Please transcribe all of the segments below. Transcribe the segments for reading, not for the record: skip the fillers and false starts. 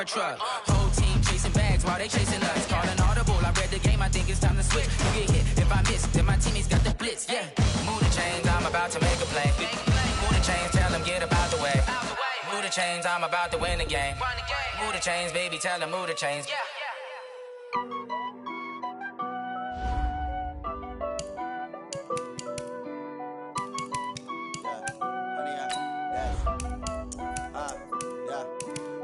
truck. Whole team chasing bags while they chasing us. Calling audible, I read the game, I think it's time to switch. You get hit if I miss, then my teammates got the blitz, yeah. Move the chains, I'm about to make a play. Move the chains, tell them get about the way. Move the chains, I'm about to win the game. Move the chains, baby, tell them move the chains.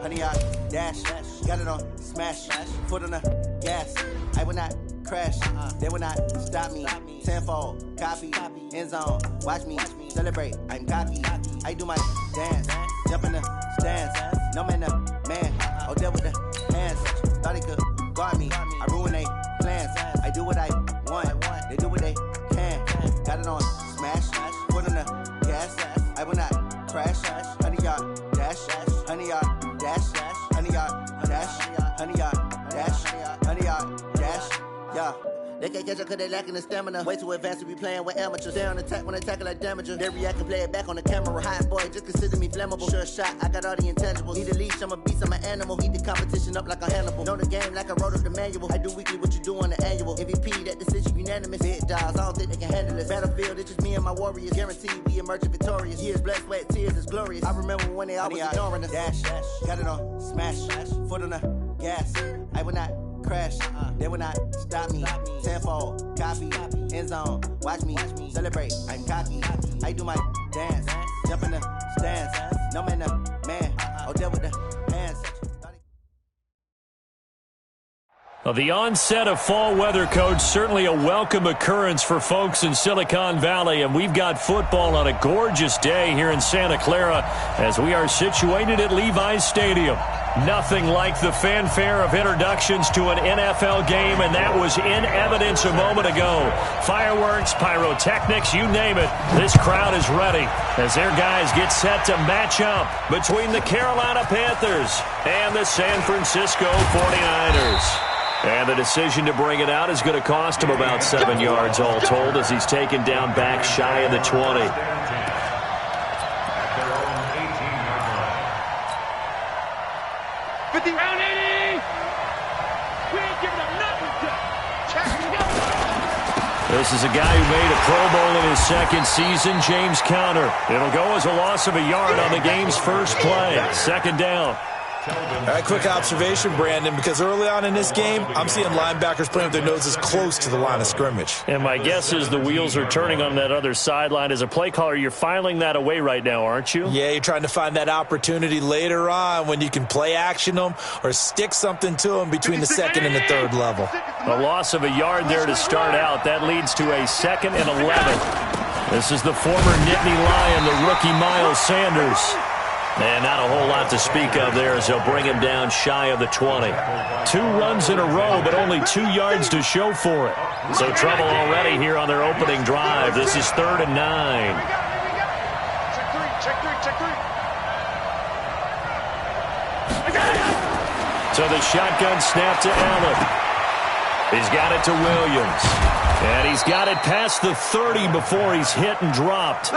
Honey, I dash, got it on smash, foot on the gas. I will not crash, they will not stop me. Tenfold, copy, end zone, watch me celebrate. I'm cocky, I do my dance, jump in the stands. No man, man, oh there with the hands. Thought he could guard me, I ruin they plans. I do what I want, they do what they can. Got it on smash, foot on the gas. I will not crash, honey, y'all dash, honey, y'all dash, honey, y'all dash, honey, y'all dash, honey, y'all dash, yeah. They can't catch up cause they lacking the stamina. Way too advanced to be playing with amateurs. Stay on attack when they tackle like damager. They react and play it back on the camera. Hot boy, just consider me flammable. Sure shot, I got all the intangibles. Need a leash, I'm a beast, I'm an animal. Heat the competition up like a Hannibal. Know the game like I wrote up the manual. I do weekly what you do on the annual. MVP, that decision unanimous. Big dogs, I don't think they can handle this. Battlefield, it's just me and my warriors. Guaranteed we emerge victorious. Years, blood, sweat, tears, it's glorious. I remember when they always ignoring us. Dash, got it on smash, foot on the gas. I will not crash, they will not stop me. Tenfold, copy, end zone, watch me celebrate. I'm cocky, I do my dance, jump in the stands. No man, man, oh there with the hands. Well, the onset of fall weather, Coach, certainly a welcome occurrence for folks in Silicon Valley, and we've got football on a gorgeous day here in Santa Clara as we are situated at Levi's Stadium. Nothing like the fanfare of introductions to an NFL game, and that was in evidence a moment ago. Fireworks, pyrotechnics, you name it. This crowd is ready as their guys get set to match up between the Carolina Panthers and the San Francisco 49ers. And the decision to bring it out is going to cost him about 7 yards all told as he's taken down back shy of the 20. This is a guy who made a Pro Bowl in his second season, James Conner. It'll go as a loss of a yard on the game's first play. Second down. All right, quick observation, Brandon, because early on in this game, I'm seeing linebackers playing with their noses close to the line of scrimmage. And my guess is the wheels are turning on that other sideline. As a play caller, you're filing that away right now, aren't you? Yeah, you're trying to find that opportunity later on when you can play action them or stick something to them between the second and the third level. A loss of a yard there to start out. That leads to a 2nd and 11. This is the former Nittany Lion, the rookie Miles Sanders. And not a whole lot to speak of there as they'll bring him down shy of the 20. 2 runs in a row, but only 2 yards to show for it. So trouble already here on their opening drive. This is 3rd and 9. So the shotgun snap to Allen. He's got it to Williams. And he's got it past the 30 before he's hit and dropped.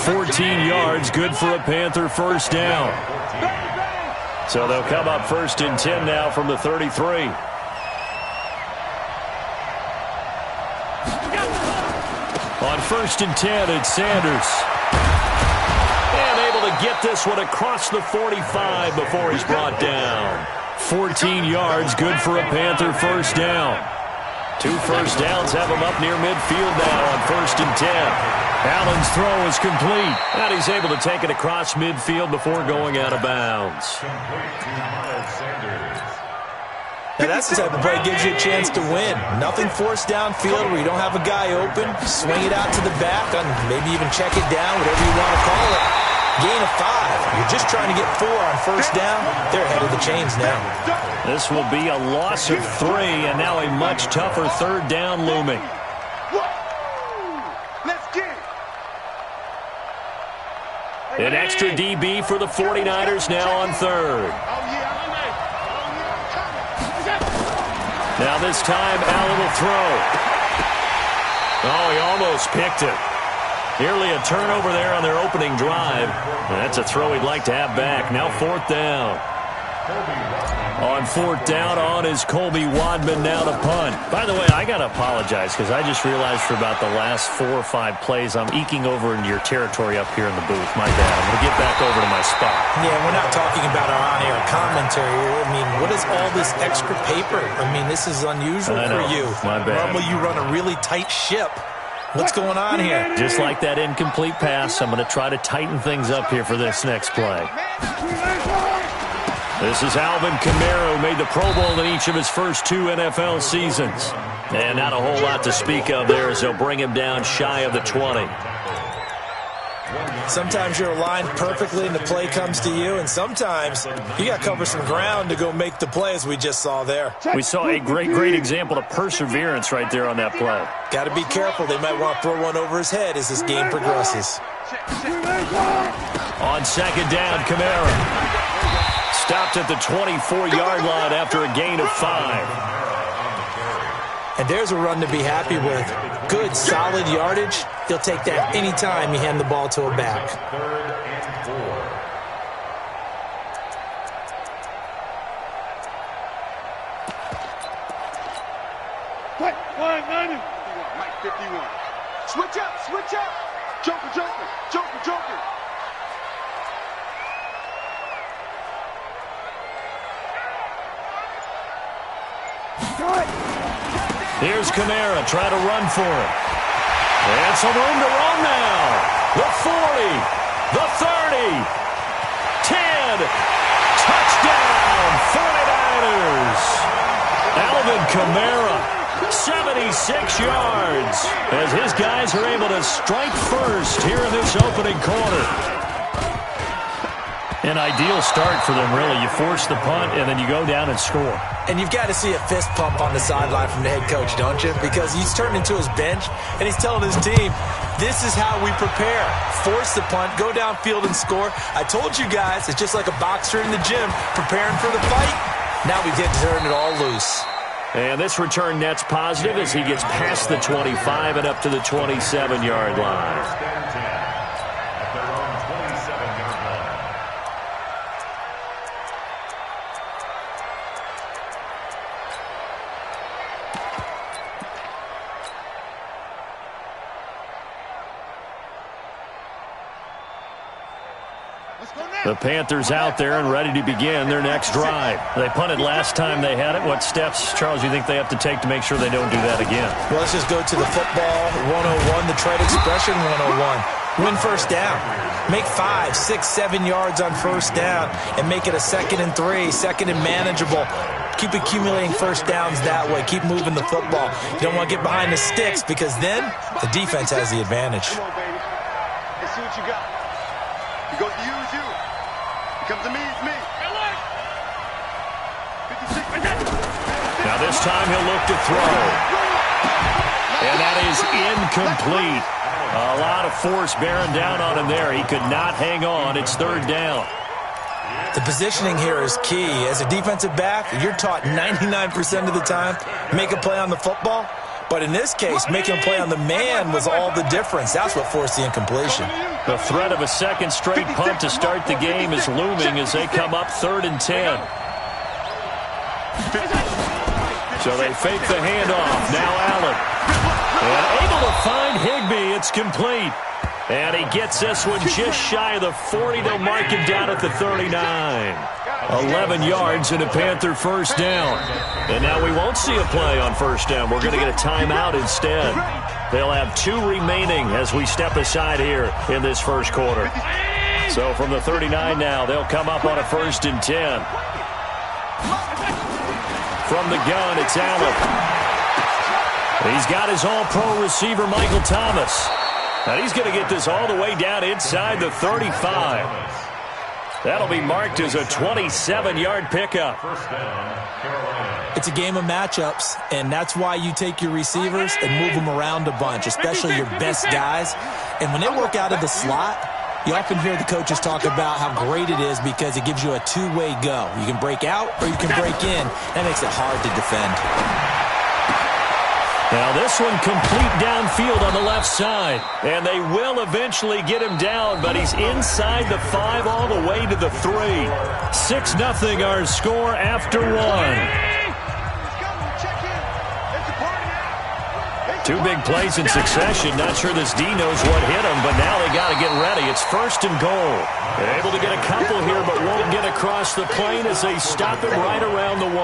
14 yards, good for a Panther first down. So they'll come up 1st and 10 now from the 33. On 1st and 10, it's Sanders. And able to get this one across the 45 before he's brought down. 14 yards, good for a Panther first down. 2 first downs have him up near midfield now on 1st and 10. Allen's throw is complete, and he's able to take it across midfield before going out of bounds. Now that's the type of play that gives you a chance to win. Nothing forced downfield where you don't have a guy open. Swing it out to the back, and maybe even check it down, whatever you want to call it. Gain of 5. You're just trying to get 4 on first down. They're ahead of the chains now. This will be a loss of 3, and now a much tougher 3rd down looming. An extra DB for the 49ers now on 3rd. Now this time, Allen will throw. Oh, he almost picked it. Nearly a turnover there on their opening drive. That's a throw he'd like to have back. Now 4th down. On fourth down, on is Colby Wadman now to punt. By the way, I got to apologize because I just realized for about the last 4 or 5 plays, I'm eking over into your territory up here in the booth. My bad. I'm going to get back over to my spot. Yeah, we're not talking about our on-air commentary here. I mean, what is all this extra paper? I mean, this is unusual for you. My bad. Normally you run a really tight ship. What's going on here? Just like that incomplete pass, I'm going to try to tighten things up here for this next play. This is Alvin Kamara, who made the Pro Bowl in each of his first 2 NFL seasons. And not a whole lot to speak of there as they'll bring him down shy of the 20. Sometimes you're aligned perfectly and the play comes to you, and sometimes you got to cover some ground to go make the play, as we just saw there. We saw a great example of perseverance right there on that play. Got to be careful. They might want to throw one over his head as this game progresses. On second down, Kamara stopped at the 24-yard line after a gain of 5. And there's a run to be happy with. Good, solid yardage. He'll take that anytime you hand the ball to a back. Mike 51. Switch up. Joker. Here's Kamara, try to run for it. And some room to run now. The 40, the 30, 10, touchdown, 49ers. Alvin Kamara, 76 yards, as his guys are able to strike first here in this opening quarter. An ideal start for them, really. You force the punt, and then you go down and score. And you've got to see a fist pump on the sideline from the head coach, don't you? Because he's turned into his bench, and he's telling his team, this is how we prepare. Force the punt, go downfield and score. I told you guys, it's just like a boxer in the gym preparing for the fight. Now we get to turn it all loose. And this return net's positive as he gets past the 25 and up to the 27-yard line. The Panthers out there and ready to begin their next drive. They punted last time they had it. What steps, Charles, do you think they have to take to make sure they don't do that again? Well, let's just go to the football 101, the trade expression 101. Win first down. Make 5, 6, 7 yards on first down and make it a 2nd and 3, 2nd and manageable. Keep accumulating first downs that way. Keep moving the football. You don't want to get behind the sticks because then the defense has the advantage. Come on, baby. Let's see what you got. He goes to use you. He comes to me, it's me. 56. Now this time he'll look to throw. And that is incomplete. A lot of force bearing down on him there. He could not hang on. It's 3rd down. The positioning here is key. As a defensive back, you're taught 99% of the time, make a play on the football. But in this case, making a play on the man was all the difference. That's what forced the incompletion. The threat of a second straight punt to start the game is looming as they come up 3rd and 10. So they fake the handoff. Now Allen. And able to find Higbee. It's complete. And he gets this one just shy of the 40. They'll mark him down at the 39. 11 yards and a Panther first down. And now we won't see a play on first down. We're going to get a timeout instead. They'll have 2 remaining as we step aside here in this first quarter. So from the 39 now, they'll come up on a 1st and 10. From the gun, it's Allen. He's got his all-pro receiver, Michael Thomas. And he's going to get this all the way down inside the 35. That'll be marked as a 27-yard pickup. It's a game of matchups, and that's why you take your receivers and move them around a bunch, especially your best guys. And when they work out of the slot, you often hear the coaches talk about how great it is because it gives you a 2-way go. You can break out or you can break in. That makes it hard to defend. Now this one complete downfield on the left side. And they will eventually get him down, but he's inside the 5 all the way to the 3. 6-0 our score after 1. 2 big plays in succession. Not sure this D knows what hit him, but now they got to get ready. It's 1st and goal. They're able to get a couple here, but won't get across the plane as they stop him right around the 1.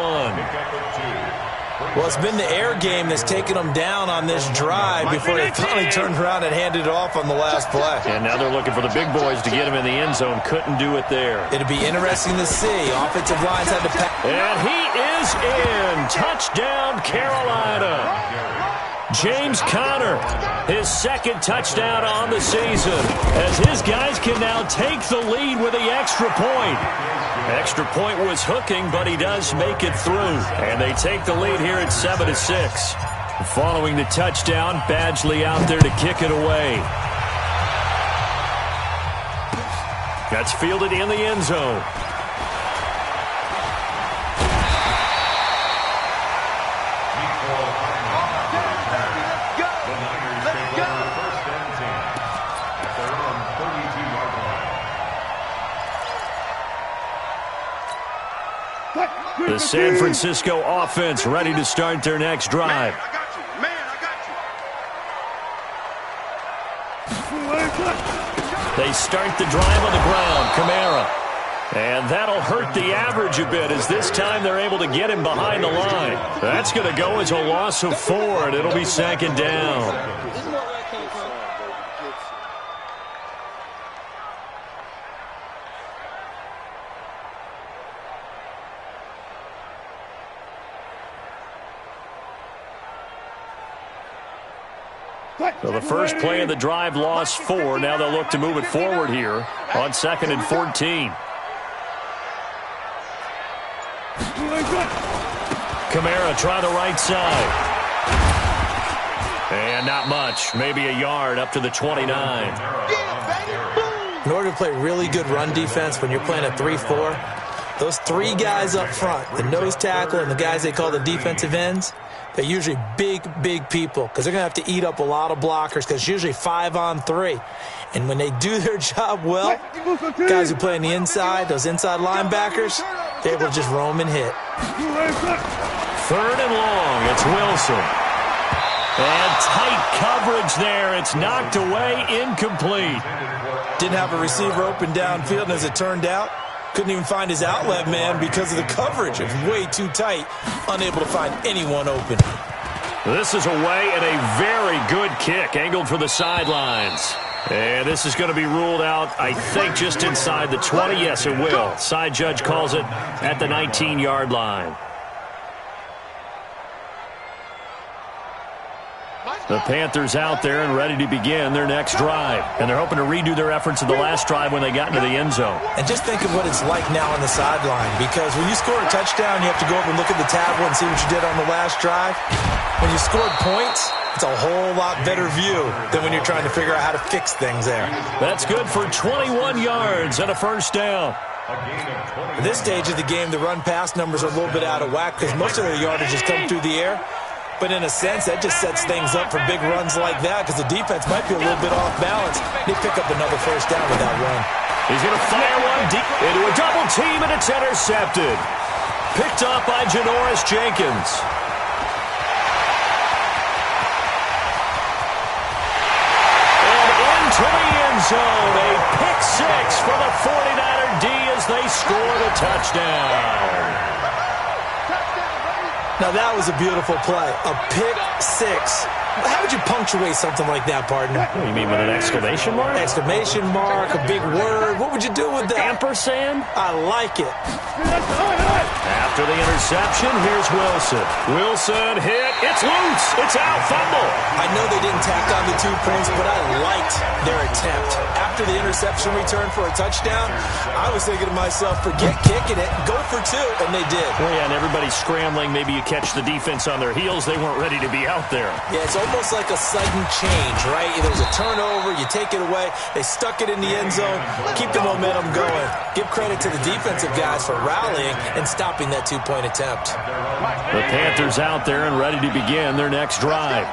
Well, it's been the air game that's taken them down on this drive before they finally turned around and handed it off on the last play. And now they're looking for the big boys to get him in the end zone. Couldn't do it there. It'll be interesting to see. Offensive lines had to pass. And he is in. Touchdown, Carolina. James Conner, his 2nd touchdown on the season, as his guys can now take the lead with the extra point. Extra point was hooking, but he does make it through. And they take the lead here at 7-6. Following the touchdown, Badgley out there to kick it away. That's fielded in the end zone. The San Francisco offense ready to start their next drive. They start the drive on the ground. Kamara. And that'll hurt the average a bit, as this time they're able to get him behind the line. That's going to go as a loss of 4, and it'll be 2nd down. So the first play of the drive lost 4. Now they'll look to move it forward here on 2nd and 14. Kamara try the right side. And not much. Maybe a yard up to the 29. In order to play really good run defense when you're playing a 3-4, those 3 guys up front, the nose tackle and the guys they call the defensive ends, they're usually big people because they're going to have to eat up a lot of blockers because it's usually 5-on-3. And when they do their job well, guys who play on the inside, those inside linebackers, they're able to just roam and hit. 3rd and long. It's Wilson. And tight coverage there. It's knocked away, incomplete. Didn't have a receiver open downfield, and as it turned out, couldn't even find his outlet man because of the coverage. It was way too tight, unable to find anyone open. This is away and a very good kick, angled for the sidelines. And this is going to be ruled out, I think, just inside the 20. Yes, it will. Side judge calls it at the 19-yard line. The Panthers out there and ready to begin their next drive. And they're hoping to redo their efforts of the last drive when they got into the end zone. And just think of what it's like now on the sideline. Because when you score a touchdown, you have to go over and look at the tablet and see what you did on the last drive. When you scored points, it's a whole lot better view than when you're trying to figure out how to fix things there. That's good for 21 yards and a 1st down. At this stage of the game, the run-pass numbers are a little bit out of whack because most of their yardage has come through the air. But in a sense, that just sets things up for big runs like that because the defense might be a little bit off balance. They pick up another 1st down with that run. He's going to fire one deep into a double team, and it's intercepted. Picked up by Janoris Jenkins. And into the end zone, a pick 6 for the 49er D as they scored a touchdown. Now, that was a beautiful play. A pick 6. How would you punctuate something like that, partner? What do you mean, with an exclamation mark? Exclamation mark, a big word. What would you do with that? Ampersand? I like it. After the interception, here's Wilson. Wilson hit. It's loose. It's out. Fumble. I know they didn't tack on the 2 points, but I liked their attempt. After the interception return for a touchdown, I was thinking to myself, forget kicking it, go for 2, and they did. Well, yeah, and everybody's scrambling. Maybe you catch the defense on their heels. They weren't ready to be out there. Yeah, it's almost like a sudden change, right? There's a turnover, you take it away. They stuck it in the end zone. Keep keep the momentum going. Give credit to the defensive guys for rallying and stopping that two-point attempt. The Panthers out there and ready to begin their next drive.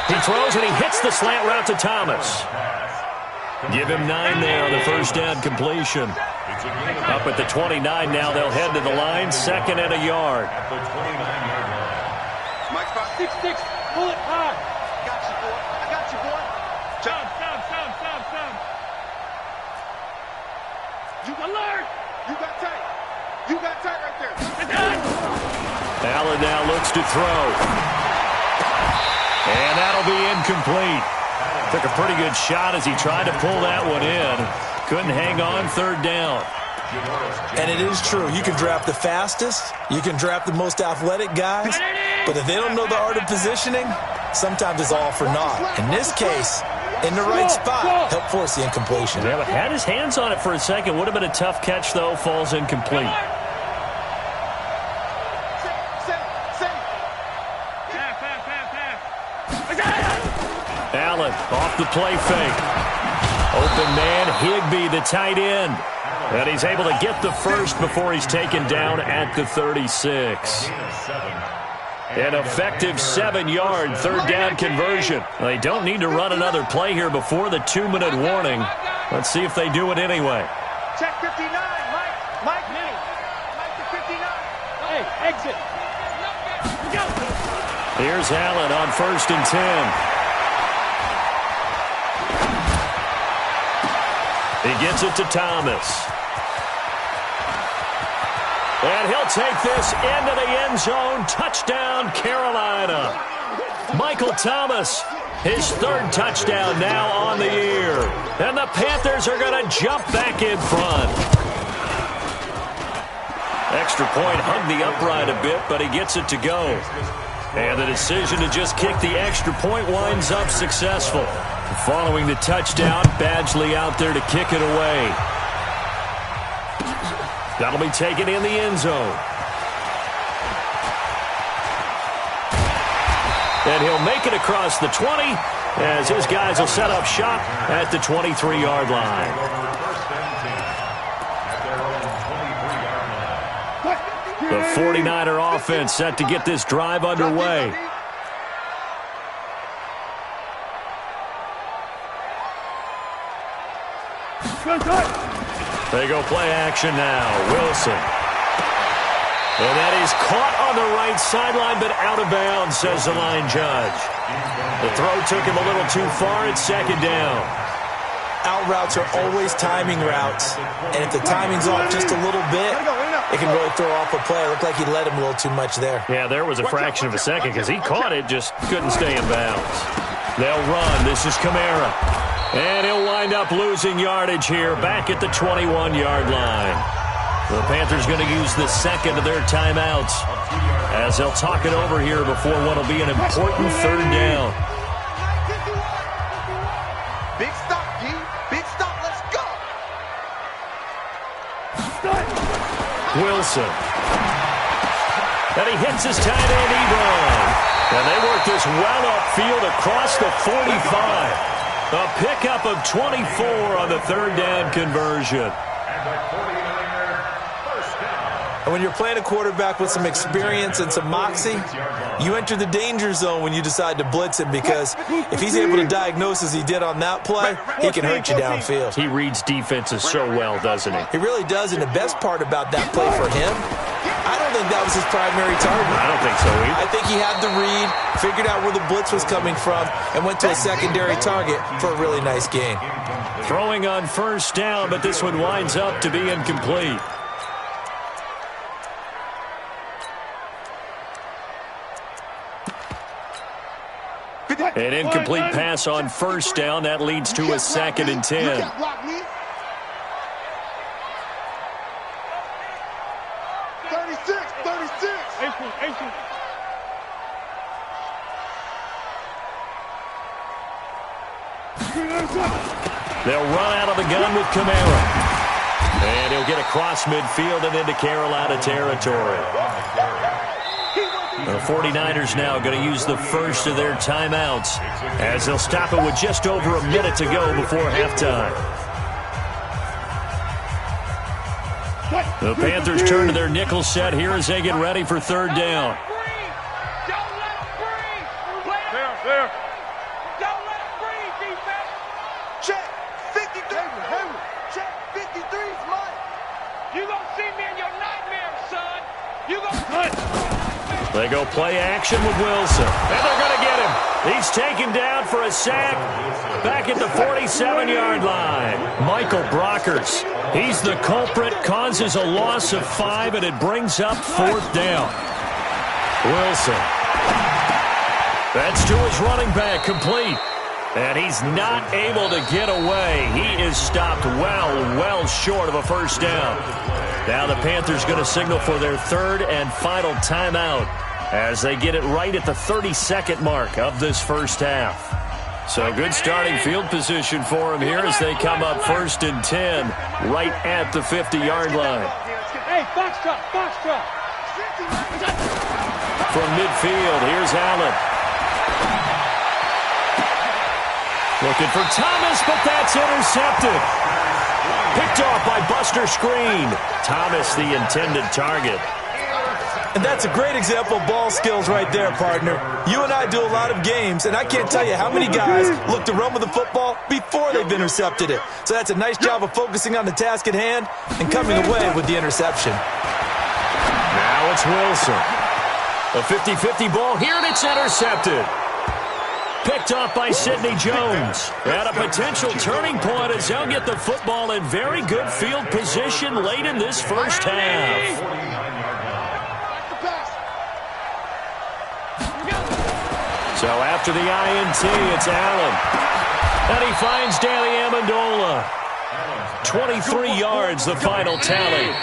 He throws and he hits the slant route to Thomas. Give him 9 there on the first down completion. Up at the 29 now, they'll head to the line, 2nd and a yard. Mike, 6-6, pull it high. Got you, boy. I got you, boy. Sound. You alert. You got tight. You got tight right there. Allen now looks to throw. And that'll be incomplete. Took a pretty good shot as he tried to pull that one in. Couldn't hang on 3rd down. And it is true. You can draft the fastest. You can draft the most athletic guys. But if they don't know the art of positioning, sometimes it's all for naught. In this case, in the right spot, help force the incompletion. Yeah, but had his hands on it for a second. Would have been a tough catch, though. Falls incomplete. Allen off the play fake. Open man, Higbee, the tight end. And he's able to get the first before he's taken down at the 36. An effective 7-yard 3rd down conversion. They don't need to run another play here before the 2-minute warning. Let's see if they do it anyway. Check 59, Mike, Mike to 59. Hey, exit. Go. Here's Allen on 1st and 10. He gets it to Thomas. And he'll take this into the end zone. Touchdown, Carolina. Michael Thomas, his 3rd touchdown now on the year. And the Panthers are going to jump back in front. Extra point hung the upright a bit, but he gets it to go. And the decision to just kick the extra point winds up successful. Following the touchdown, Badgley out there to kick it away. That'll be taken in the end zone. And he'll make it across the 20 as his guys will set up shop at the 23-yard line. The 49er offense set to get this drive underway. They go play action now. Wilson. And that is caught on the right sideline, but out of bounds, says the line judge. The throw took him a little too far. It's 2nd down. Out routes are always timing routes. And if the timing's off just a little bit, it can really throw off a play. It looked like he let him a little too much there. Yeah, there was a fraction of a second because he caught it, just couldn't stay in bounds. They'll run. This is Kamara. And he'll wind up losing yardage here back at the 21-yard line. The Panthers going to use the 2nd of their timeouts as they'll talk it over here before what will be an important 3rd down. Big stop, G. Big stop. Let's go. Wilson. And he hits his tight end, Ebron. And they work this well upfield across the 45. A pickup of 24 on the 3rd down conversion. And when you're playing a quarterback with some experience and some moxie, you enter the danger zone when you decide to blitz him, because if he's able to diagnose as he did on that play, he can hurt you downfield. He reads defenses so well, doesn't he? He really does, and the best part about that play for him, I don't think that was his primary target. I don't think so either. I think he had the read, figured out where the blitz was coming from, and went to a secondary target for a really nice gain. Throwing on 1st down, but this one winds up to be incomplete. An incomplete pass on 1st down. That leads to a 2nd and 10. They'll run out of the gun with Kamara. And he'll get across midfield and into Carolina territory. The 49ers now going to use the first of their timeouts as they'll stop it with just over a minute to go before halftime. The Panthers turn to their nickel set here as they get ready for third down. Check 53. Check 53's mine. You gonna see me in your nightmares, son. You gonna... They go play action with Wilson. And they're going to get him. He's taken down for a sack back at the 47-yard line. Michael Brockers. He's the culprit, causes a loss of 5, and it brings up fourth down. Wilson. That's to his running back, complete. And he's not able to get away. He is stopped well short of a first down. Now the Panthers going to signal for their third and final timeout as they get it right at the 32nd mark of this first half. So good starting field position for them here as they come up 1st and 10 right at the 50-yard line. Hey, box truck. From midfield, here's Allen. Looking for Thomas, but that's intercepted. Picked off by Buster Screen. Thomas, the intended target. And that's a great example of ball skills right there, partner. You and I do a lot of games, and I can't tell you how many guys look to run with the football before they've intercepted it. So that's a nice job of focusing on the task at hand and coming away with the interception. Now it's Wilson. A 50-50 ball here, and it's intercepted. Picked off by Sidney Jones. At a potential turning point as they'll get the football in very good field position late in this first half. So after the INT, it's Allen. And he finds Danny Amendola. 23 yards, the final tally.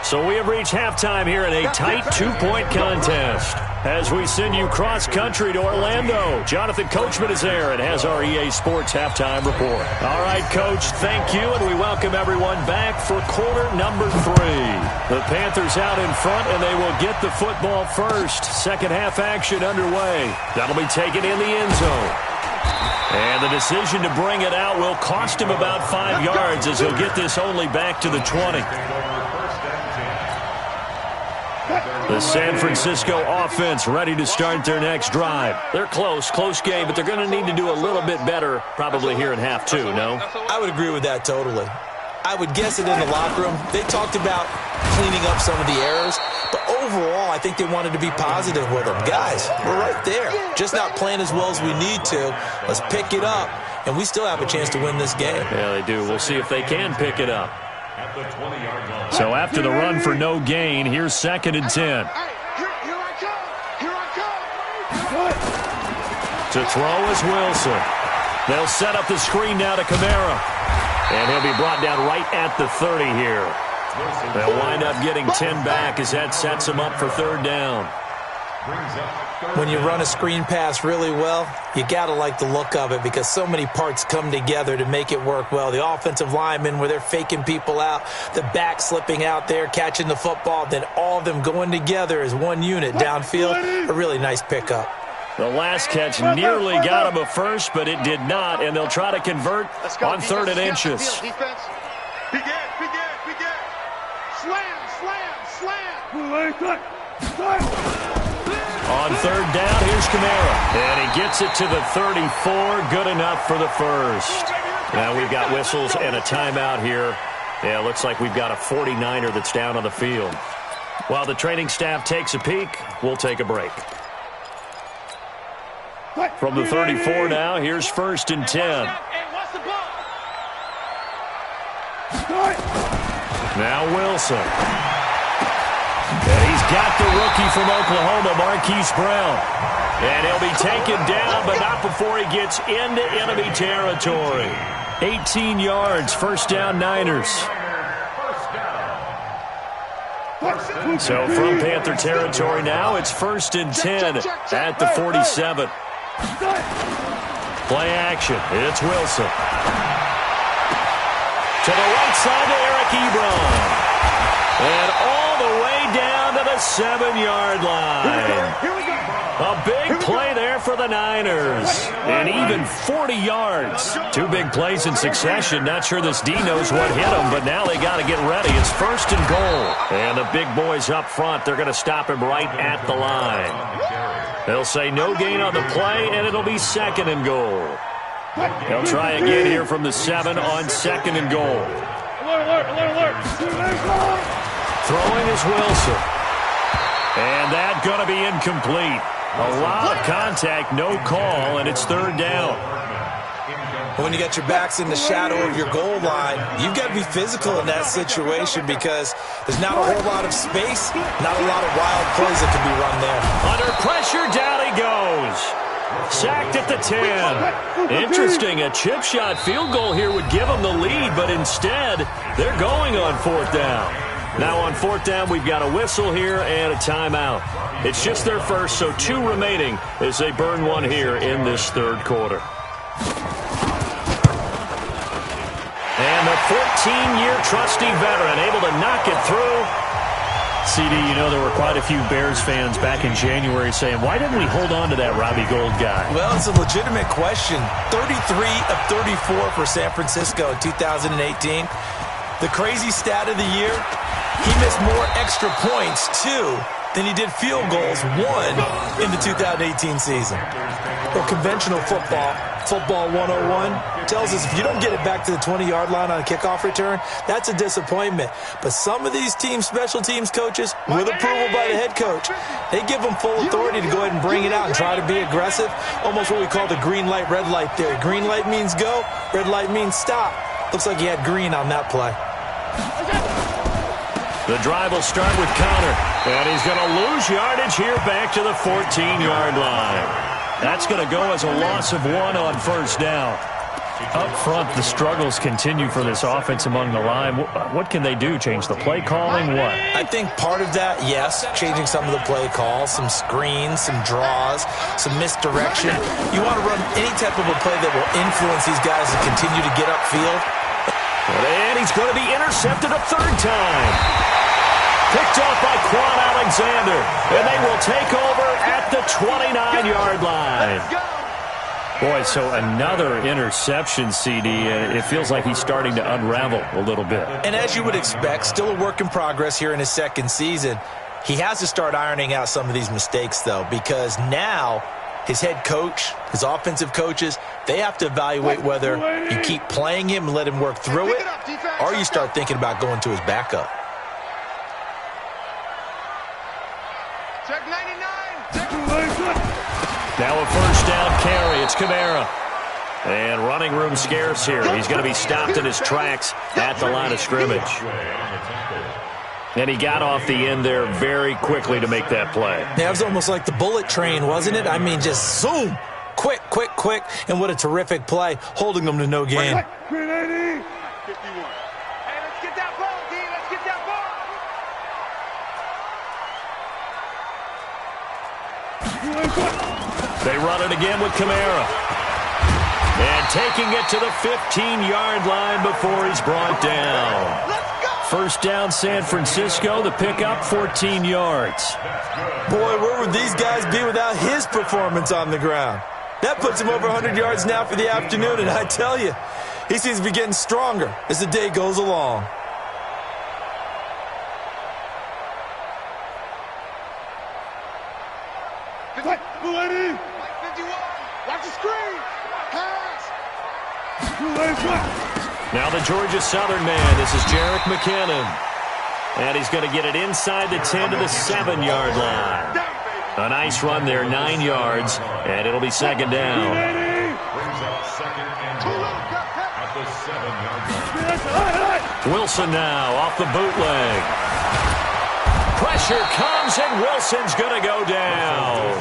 So we have reached halftime here in a tight 2-point contest. As we send you cross-country to Orlando, Jonathan Coachman is there and has our EA Sports halftime report. All right, Coach, thank you, and we welcome everyone back for quarter number 3. The Panthers out in front, and they will get the football first. Second half action underway. That'll be taken in the end zone. And the decision to bring it out will cost him about 5 yards as he'll get this only back to the 20. The San Francisco offense ready to start their next drive. They're close game, but they're going to need to do a little bit better probably here in half 2, no? I would agree with that totally. I would guess it in the locker room. They talked about cleaning up some of the errors, but overall, I think they wanted to be positive with them. Guys, we're right there. Just not playing as well as we need to. Let's pick it up, and we still have a chance to win this game. Yeah, they do. We'll see if they can pick it up. So after the run for no gain, here's 2nd and 10. Here I come. To throw is Wilson. They'll set up the screen now to Kamara. And he'll be brought down right at the 30 here. They'll wind up getting 10 back as that sets them up for third down. When you run a screen pass really well, you got to like the look of it because so many parts come together to make it work well. The offensive linemen where they're faking people out, the back slipping out there, catching the football, then all of them going together as one unit downfield. A really nice pickup. The last catch nearly got him a first, but it did not, and they'll try to convert on 3rd and inches. Defense. Begin. Slam. On 3rd down, here's Kamara. And he gets it to the 34. Good enough for the first. Now we've got whistles and a timeout here. Yeah, looks like we've got a 49er that's down on the field. While the training staff takes a peek, we'll take a break. From the 34 now, here's 1st and 10. Now Wilson. And he's got the rookie from Oklahoma, Marquise Brown. And he'll be taken down, but not before he gets into enemy territory. 18 yards, first down Niners. So from Panther territory now, it's 1st and 10 at the 47. Play action. It's Wilson. To the right side to Eric Ebron. And all the way down to the 7-yard line. A big play there for the Niners. And even 40 yards. 2 big plays in succession. Not sure this D knows what hit them, but now they got to get ready. It's 1st and goal. And the big boys up front, they're going to stop him right at the line. They'll say no gain on the play, and it'll be 2nd and goal. They'll try again here from the 7 on 2nd and goal. Alert. Throwing is Wilson. And that's going to be incomplete. A lot of contact, no call, and it's 3rd down. When you got your backs in the shadow of your goal line, you've got to be physical in that situation because there's not a whole lot of space, not a lot of wild plays that can be run there. Under pressure, down he goes. Sacked at the 10. Interesting, a chip shot field goal here would give them the lead, but instead, they're going on 4th down. Now on 4th down, we've got a whistle here and a timeout. It's just their first, so 2 remaining as they burn 1 here in this 3rd quarter. And the 14-year trusty veteran able to knock it through. CD, you know there were quite a few Bears fans back in January saying, why didn't we hold on to that Robbie Gould guy? Well, it's a legitimate question. 33 of 34 for San Francisco in 2018. The crazy stat of the year, he missed more extra points, 2, than he did field goals, 1 in the 2018 season. Well, conventional football 101, tells us if you don't get it back to the 20-yard line on a kickoff return, that's a disappointment. But some of these special teams coaches, with approval by the head coach, they give them full authority to go ahead and bring it out and try to be aggressive, almost what we call the green light, red light theory. Green light means go, red light means stop. Looks like he had green on that play. The drive will start with Connor, and he's going to lose yardage here back to the 14-yard line. That's going to go as a loss of 1 on 1st down. Up front, the struggles continue for this offense among the line. What can they do? Change the play calling? What? I think part of that, yes, changing some of the play calls, some screens, some draws, some misdirection. You want to run any type of a play that will influence these guys to continue to get upfield. And he's going to be intercepted a 3rd time. Picked off by Quan Alexander. And they will take over at the 29-yard line. Boy, so another interception, CD. It feels like he's starting to unravel a little bit. And as you would expect, still a work in progress here in his 2nd season. He has to start ironing out some of these mistakes, though, because now his head coach, his offensive coaches, they have to evaluate whether you keep playing him and let him work through it, or you start thinking about going to his backup. Check 99. Now a 1st down carry. It's Kamara. And running room scarce here. He's going to be stopped in his tracks at the line of scrimmage. And he got off the end there very quickly to make that play. Yeah, it was almost like the bullet train, wasn't it? I mean, just zoom. Quick. And what a terrific play, holding them to no gain. 51. Hey, let's get that ball, D. Let's get that ball. They run it again with Kamara. And taking it to the 15-yard line before he's brought down. 1st down, San Francisco. The pickup, 14 yards. Boy, where would these guys be without his performance on the ground? That puts him over 100 yards now for the afternoon, and I tell you, he seems to be getting stronger as the day goes along. Watch the screen. Pass. Now the Georgia Southern man. This is Jerick McKinnon. And he's going to get it inside the 10 to the 7-yard line. A nice run there, 9 yards, and it'll be 2nd down. Wilson now off the bootleg. Pressure comes, and Wilson's going to go down.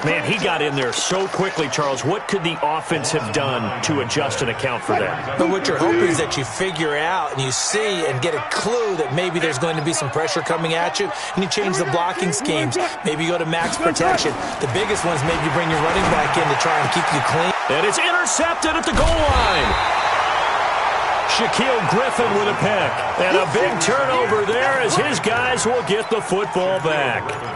Man, he got in there so quickly, Charles. What could the offense have done to adjust and account for that? But what you're hoping is that you figure out and you see and get a clue that maybe there's going to be some pressure coming at you, and you change the blocking schemes. Maybe you go to max protection. The biggest one is maybe you bring your running back in to try and keep you clean. And it's intercepted at the goal line. Shaquille Griffin with a pick. And a big turnover there as his guys will get the football back.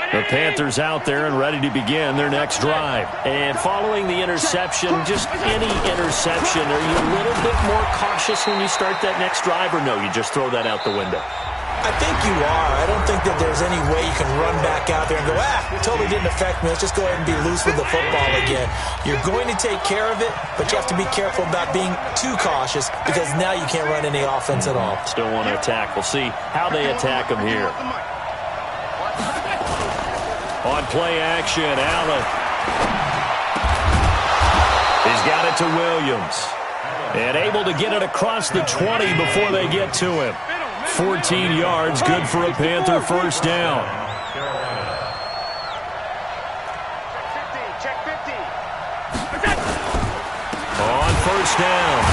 The Panthers out there and ready to begin their next drive. And following the interception, just any interception, are you a little bit more cautious when you start that next drive, or no, you just throw that out the window? I think you are. I don't think that there's any way you can run back out there and go, it totally didn't affect me. Let's just go ahead and be loose with the football again. You're going to take care of it, but you have to be careful about being too cautious because now you can't run any offense at all. Still want to attack. We'll see how they attack them here. On play action, Allen. He's got it to Williams. And able to get it across the 20 before they get to him. 14 yards, good for a Panther first down. On first down,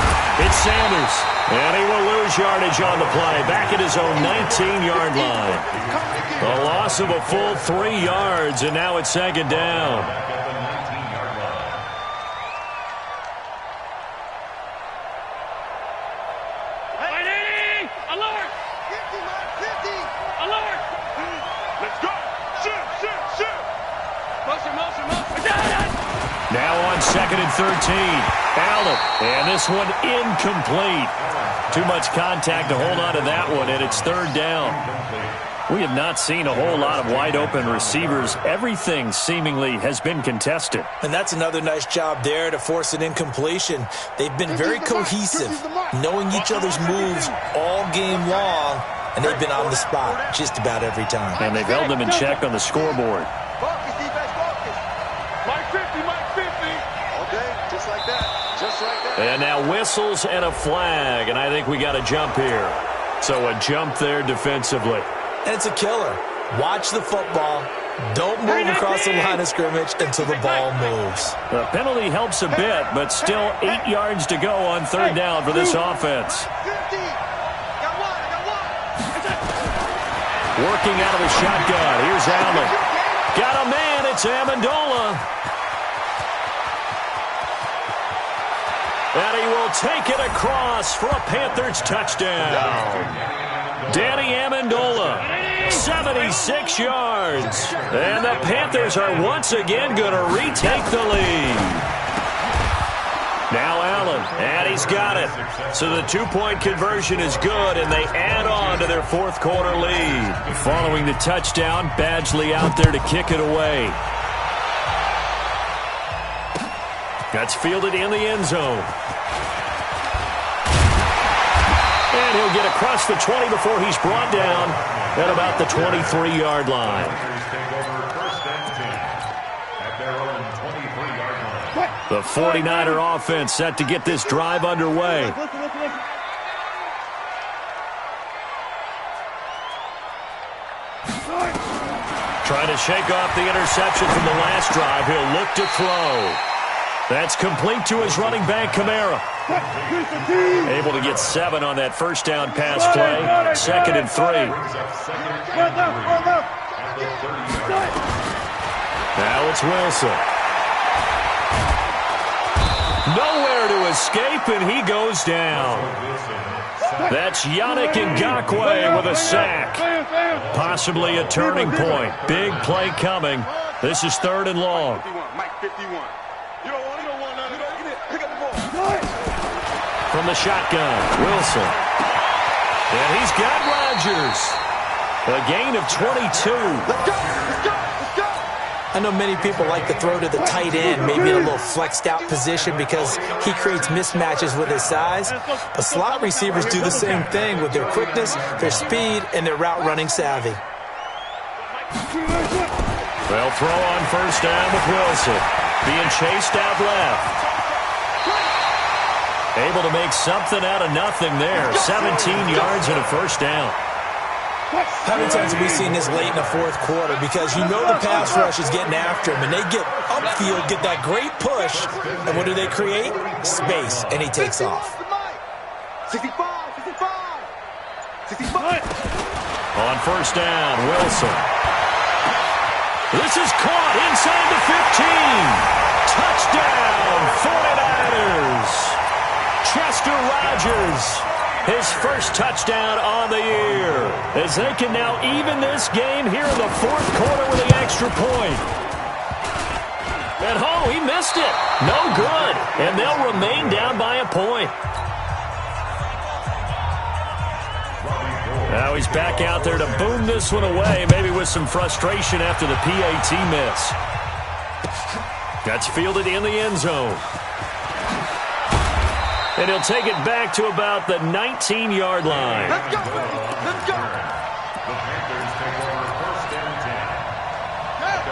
it's Sanders. And he will lose yardage on the play. Back at his own 19-yard line. A loss of a full 3 yards, and now it's second down. Hey, alert! 50, alert! Let's go! Shoot! Motion! Now on second and 13. Allen, and this one incomplete. Too much contact to hold on to that one, and it's third down. We have not seen a whole lot of wide-open receivers. Everything seemingly has been contested. And that's another nice job there to force an incompletion. They've been very cohesive, knowing each other's moves all game long, and they've been on the spot just about every time. And they've held them in check on the scoreboard. Focus, defense, focus. Mike 50. Okay, just like that. And now whistles and a flag, and I think we got a jump here. So a jump there defensively. And it's a killer. Watch the football. Don't move across the line of scrimmage until the ball moves. The penalty helps a bit, but still 8 yards to go on third down for this offense. Working out of the shotgun. Here's Allen. Got a man. It's Amendola. And he will take it across for a Panthers touchdown. Danny Amendola, 76 yards. And the Panthers are once again going to retake the lead. Now Allen, and he's got it. So the two-point conversion is good, and they add on to their fourth quarter lead. Following the touchdown, Badgley out there to kick it away. That's fielded in the end zone. And he'll get across the 20 before he's brought down at about the 23-yard line. The 49er offense set to get this drive underway. Trying to shake off the interception from the last drive. He'll look to throw. That's complete to his running back, Kamara. Able to get 7 on that first down pass play. Second and 3. Now it's Wilson. Nowhere to escape, and he goes down. That's Yannick Ngakoue with a sack. Possibly a turning point. Big play coming. This is third and long. Mike 51. From the shotgun, Wilson. And he's got Rodgers. A gain of 22. Let's go! I know many people like to throw to the tight end, maybe in a little flexed out position because he creates mismatches with his size. But slot receivers do the same thing with their quickness, their speed, and their route running savvy. They'll throw on first down with Wilson. Being chased out left. Able to make something out of nothing there. 17 yards and a first down. How many times have we seen this late in the fourth quarter? Because you know the pass rush is getting after him, and they get upfield, get that great push, and what do they create? Space, and he takes off. 65. On first down, Wilson. This is caught inside the 15. Touchdown, 49ers. Chester Rogers, his first touchdown on the year, as they can now even this game here in the fourth quarter with the extra point. And he missed it. No good. And they'll remain down by a point. Now he's back out there to boom this one away, maybe with some frustration after the PAT miss. That's fielded in the end zone. And he'll take it back to about the 19-yard line. Let's go, let's go.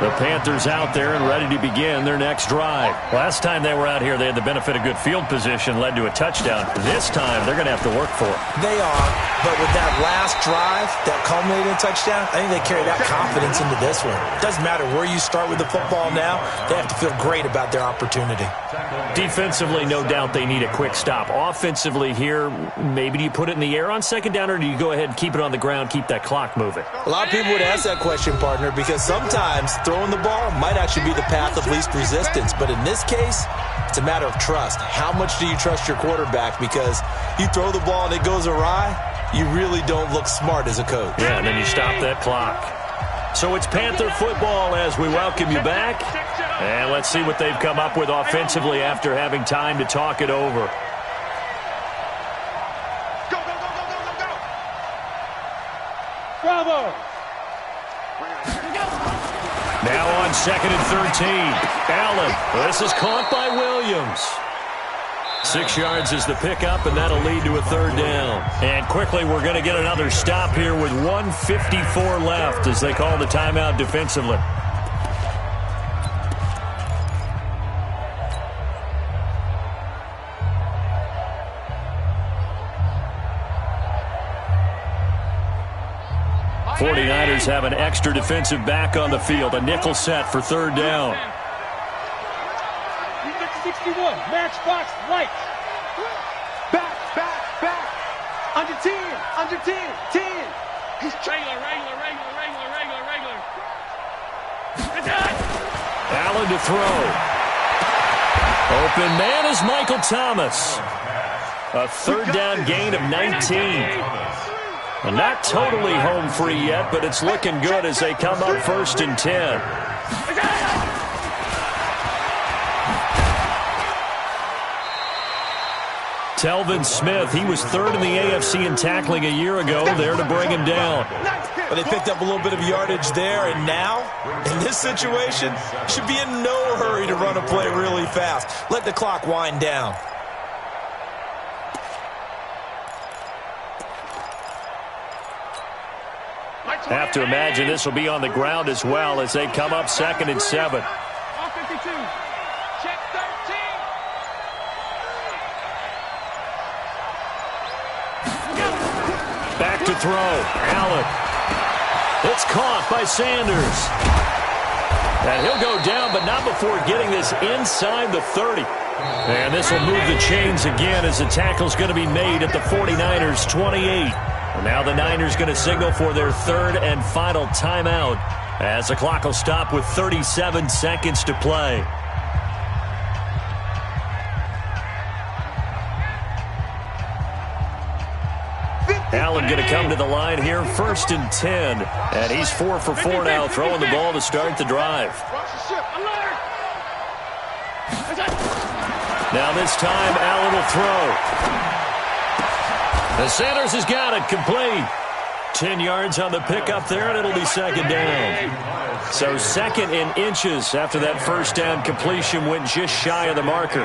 The Panthers out there and ready to begin their next drive. Last time they were out here, they had the benefit of good field position, led to a touchdown. This time, they're going to have to work for it. They are, but with that last drive, that culminating touchdown, I think they carry that confidence into this one. It doesn't matter where you start with the football now, they have to feel great about their opportunity. Defensively, no doubt they need a quick stop. Offensively here, maybe do you put it in the air on second down, or do you go ahead and keep it on the ground, keep that clock moving? A lot of people would ask that question, partner, because sometimes throwing the ball might actually be the path of least resistance. But in this case, it's a matter of trust. How much do you trust your quarterback? Because you throw the ball and it goes awry, you really don't look smart as a coach. Yeah, and then you stop that clock. So it's Panther football as we welcome you back. And let's see what they've come up with offensively after having time to talk it over. Go, go, go, go, go, go, go. Bravo. Now on second and 13. Allen. This is caught by Williams. 6 yards is the pickup, and that'll lead to a third down. And quickly, we're going to get another stop here with 1:54 left as they call the timeout defensively. The 49ers have an extra defensive back on the field. A nickel set for third down. 61, matchbox, right. Back, back, back. Under 10, under 10, 10. He's Regular. Allen to throw. Open man is Michael Thomas. A third down gain of 19. And not totally home free yet, but it's looking good as they come up first and 10. Telvin Smith, he was third in the AFC in tackling a year ago, there to bring him down. But they picked up a little bit of yardage there, and now, in this situation, should be in no hurry to run a play really fast. Let the clock wind down. Have to imagine this will be on the ground as well as they come up second and 7. 52. Check 13. Back to throw. Allen. It's caught by Sanders. And he'll go down, but not before getting this inside the 30. And this will move the chains again as the tackle's going to be made at the 49ers' 28. And now the Niners going to signal for their third and final timeout as the clock will stop with 37 seconds to play. Allen going to come to the line here, first and 10. And he's 4 for 4 now, throwing the ball to start the drive. Now this time, Allen will throw. The Sanders has got it, complete. 10 yards on the pickup there, and it'll be second down. So second in inches after that first down completion went just shy of the marker.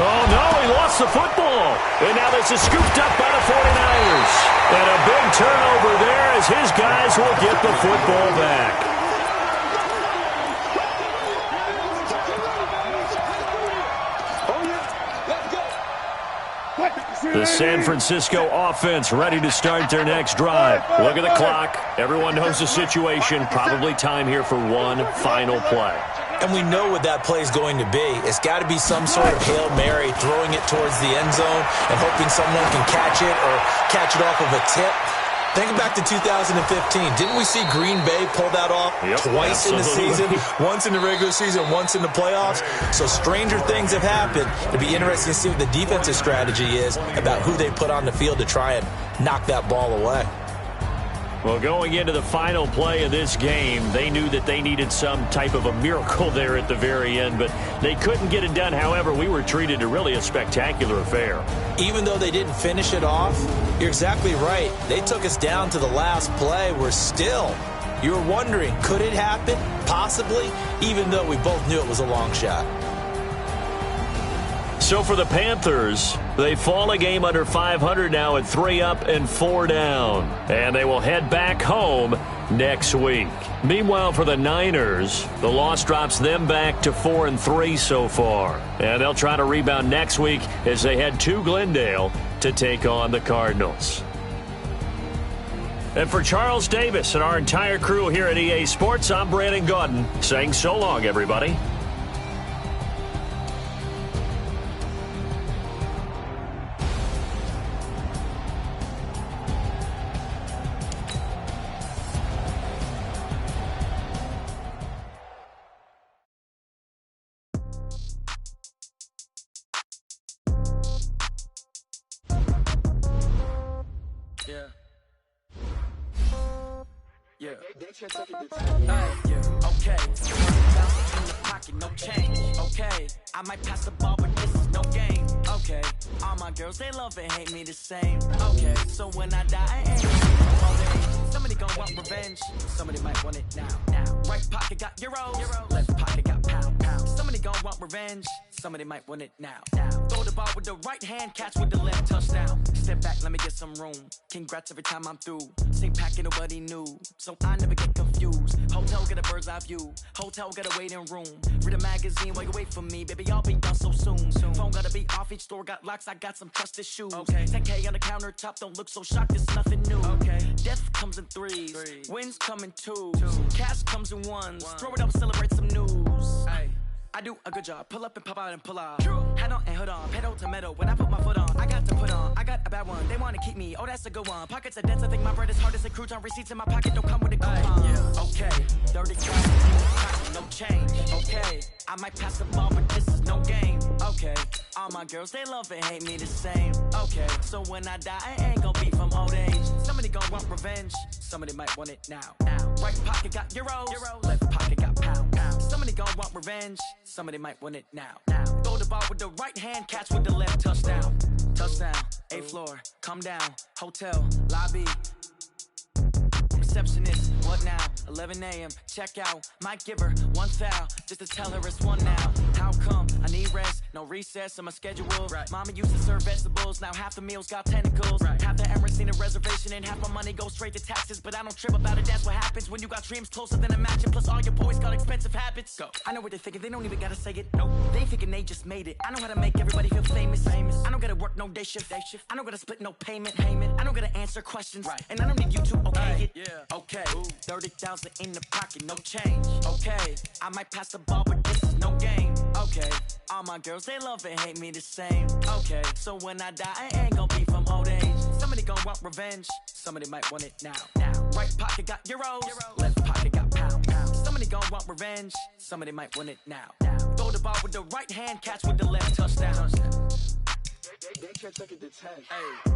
Oh, no, he lost the football. And now this is scooped up by the 49ers. And a big turnover there as his guys will get the football back. The San Francisco offense ready to start their next drive. Look at the clock. Everyone knows the situation. Probably time here for one final play. And we know what that play is going to be. It's got to be some sort of Hail Mary, throwing it towards the end zone and hoping someone can catch it or catch it off of a tip. Think back to 2015. Didn't we see Green Bay pull that off twice in the season? Once in the regular season, once in the playoffs. So stranger things have happened. It'd be interesting to see what the defensive strategy is about who they put on the field to try and knock that ball away. Well, going into the final play of this game, they knew that they needed some type of a miracle there at the very end, but they couldn't get it done. However, we were treated to really a spectacular affair. Even though they didn't finish it off, you're exactly right. They took us down to the last play. We're still, you were wondering, could it happen? Possibly, even though we both knew it was a long shot. So for the Panthers, they fall a game under 500 now at 3 up and 4 down. And they will head back home next week. Meanwhile, for the Niners, the loss drops them back to 4-3 so far. And they'll try to rebound next week as they head to Glendale to take on the Cardinals. And for Charles Davis and our entire crew here at EA Sports, I'm Brandon Gaudin saying so long, everybody. Okay. In the pocket, no change. Okay. I might pass the ball, but this is no game. Okay. All my girls, they love and hate me the same. Okay. So when I die, I ain't okay. Somebody gon' want revenge. Somebody might want it now. Right pocket got euros. Left pocket got pound. Somebody gon' want revenge. Somebody might want it now. Throw the ball with the right hand, catch with the left, touchdown. Step back, let me get some room. Congrats every time I'm through. Same packet, nobody knew, so I never get confused. Hotel get a bird's eye view. Hotel get a waiting room. Read a magazine while you wait for me, baby. I'll be done so soon. Phone gotta be off. Each store got locks. I got some trusted shoes. Okay. 10K on the countertop. Don't look so shocked. It's nothing new. Okay. Death comes in threes. Wins come in twos. Cash comes in ones. Throw it up, celebrate some news. Hey. I do a good job. Pull up and pop out and pull out. Head on and hood on. Pedal to metal. When I put my foot on, I got to put on. I got a bad one. They want to keep me. Oh, that's a good one. Pockets are dense. I think my bread is hard as a crouton. Receipts in my pocket don't come with a coupon. Okay. 30,000. No change. Okay. I might pass the ball, but this is no game. Okay. All my girls, they love and hate me the same. Okay. So when I die, I ain't gonna be from old age. Somebody gon' want revenge. Somebody might want it now. Right pocket got euros. Left pocket got pound. Somebody gon' want revenge. Somebody might want it now. Throw the ball with the right hand, catch with the left, touchdown. Touchdown, 8th floor, come down, hotel, lobby. Receptionist, what now? 11 a.m., check out. Might give her one foul, just to tell her it's one now. How come? I need rest, no recess in my schedule. Right. Mama used to serve vegetables, now half the meals got tentacles. Right. Half the Emirates need a reservation, and half my money goes straight to taxes. But I don't trip about it, that's what happens when you got dreams closer than a matching. Plus all your boys got expensive habits. Go. I know what they're thinking, they don't even gotta say it. Nope. They thinking they just made it. I know how to make everybody feel famous. I don't gotta work no day shift. I don't gotta split no payment. I don't gotta answer questions. Right. And I don't need you to okay it. Yeah. Okay. 30,000 in the pocket, no change. Okay. I might pass the ball, but this is no game. Okay. All my girls, they love and hate me the same. Okay. So when I die, I ain't gonna be from old age. Somebody gon' want revenge. Somebody might want it now. Right pocket got euros. Left pocket got pound. Somebody gon' want revenge. Somebody might want it now. Throw the ball with the right hand, catch with the left, touchdown. They can't take it to 10. Hey.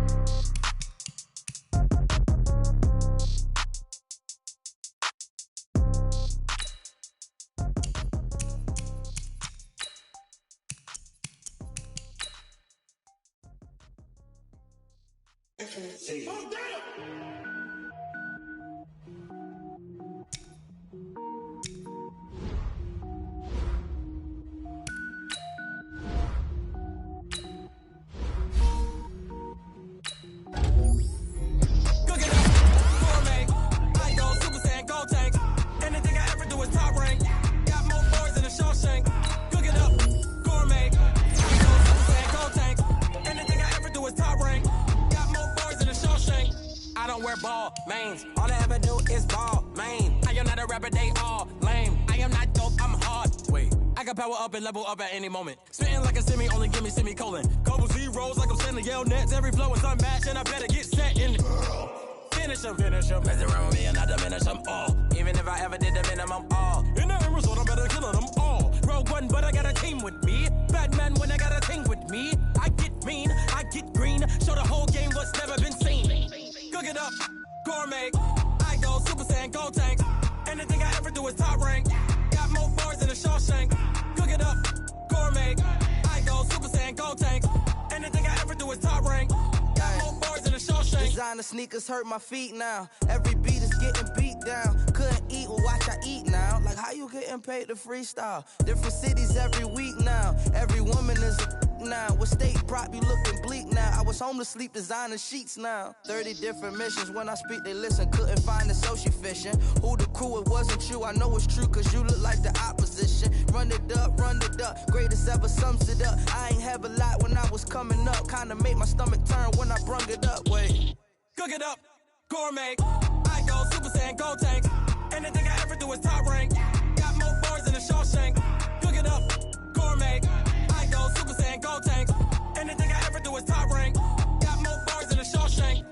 Ball, mains. All I ever do is ball, main. I am not a rapper, they all lame. I am not dope, I'm hard. Wait. power up and level up at any moment. Spitting like a semi, only give me semicolon. Couple zeros like I'm sending yell nets. Every flow is unmatched, and I better get set in. Finish them. Mess around with me and I diminish them all. Even if I ever did the minimum, all. In the end result, I'm better killing them all. Rogue One, but I got a team with me. Batman when I got a team with me. I get mean, I get green. Show the whole game what's never been seen. Cook it up, gourmet. I go Super Saiyan, Gold Tank. Anything I ever do is top rank. Got more bars than a Shawshank. Cook it up, gourmet. I go Super Saiyan, Gold Tank. Anything I ever do is top rank. Got more bars than a Shawshank. Designer sneakers hurt my feet now. Every beat is getting beat down. Couldn't eat, well watch I eat now. Like how you getting paid to freestyle? Different cities every week now. Every woman is a now. With state prop, you looking bleak now. I was home to sleep, designer sheets now. 30 different missions. When I speak, they listen. Couldn't find the social fishing. Who the crew, it wasn't you. I know it's true, cause you look like the opposition. Run it up. Greatest ever sums it up. I ain't have a lot when I was coming up. Kinda made my stomach turn when I brung it up. Wait. Cook it up, gourmet. I go Super Saiyan, Gold Tank. Anything I ever do is top rank. Got more bars than a Shawshank. Cook it up, gourmet. I go Super Saiyan, Gold Tank. Anything I ever do is top rank. Got more bars than a Shawshank.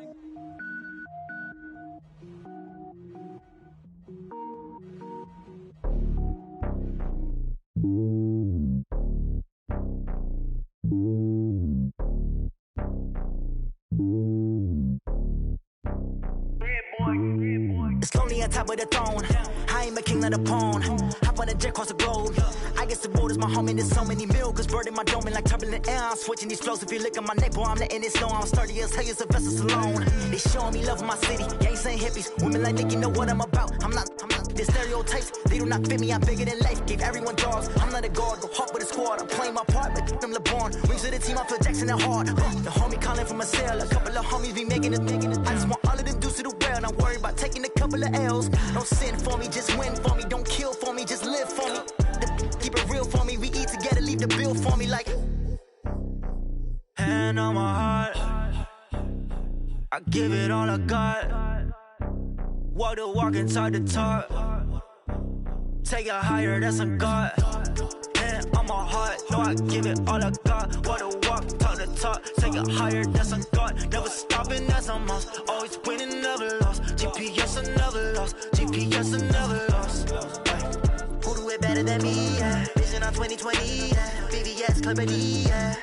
It's lonely on top of the throne. I ain't a king of the pawn. Hop on a jet across the globe. I guess the road is my home and there's so many milkers burning my dome like turbulent air. I'm switching these flows. If you look at my neck, boy, I'm letting it snow. I'm sturdy as hell, as a vessel alone. They showing me love in my city. Gang saying hippies. Women like Nicky know what I'm about. I'm not. The stereotypes, they do not fit me. I'm bigger than life. Gave everyone dogs. I'm not a guard. Go hard with a squad. I'm playing my part, but them LeBron. Wings of the team, I feel Jackson and hard. The homie calling from a cell. A couple of homies be making it. I just want all of them dudes to the well. Not worried about taking a couple of L's. Don't sin for me, just win for me. Don't kill for me, just live for me. Keep it real for me. We eat together, leave the bill for me like. Hand on my heart, I give it all I got. Walk the walk inside the talk. Take it higher, that's a God. Hand on my heart, no, I give it all I got. Walk the walk, talk the talk. Take it higher, that's a God. Never stopping, that's a must. Always winning, never lost. GPS, I never lost. GPS, I never lost. Who do it better than me? Yeah. Vision on 2020. Yeah. BBS, Clippity. Yeah.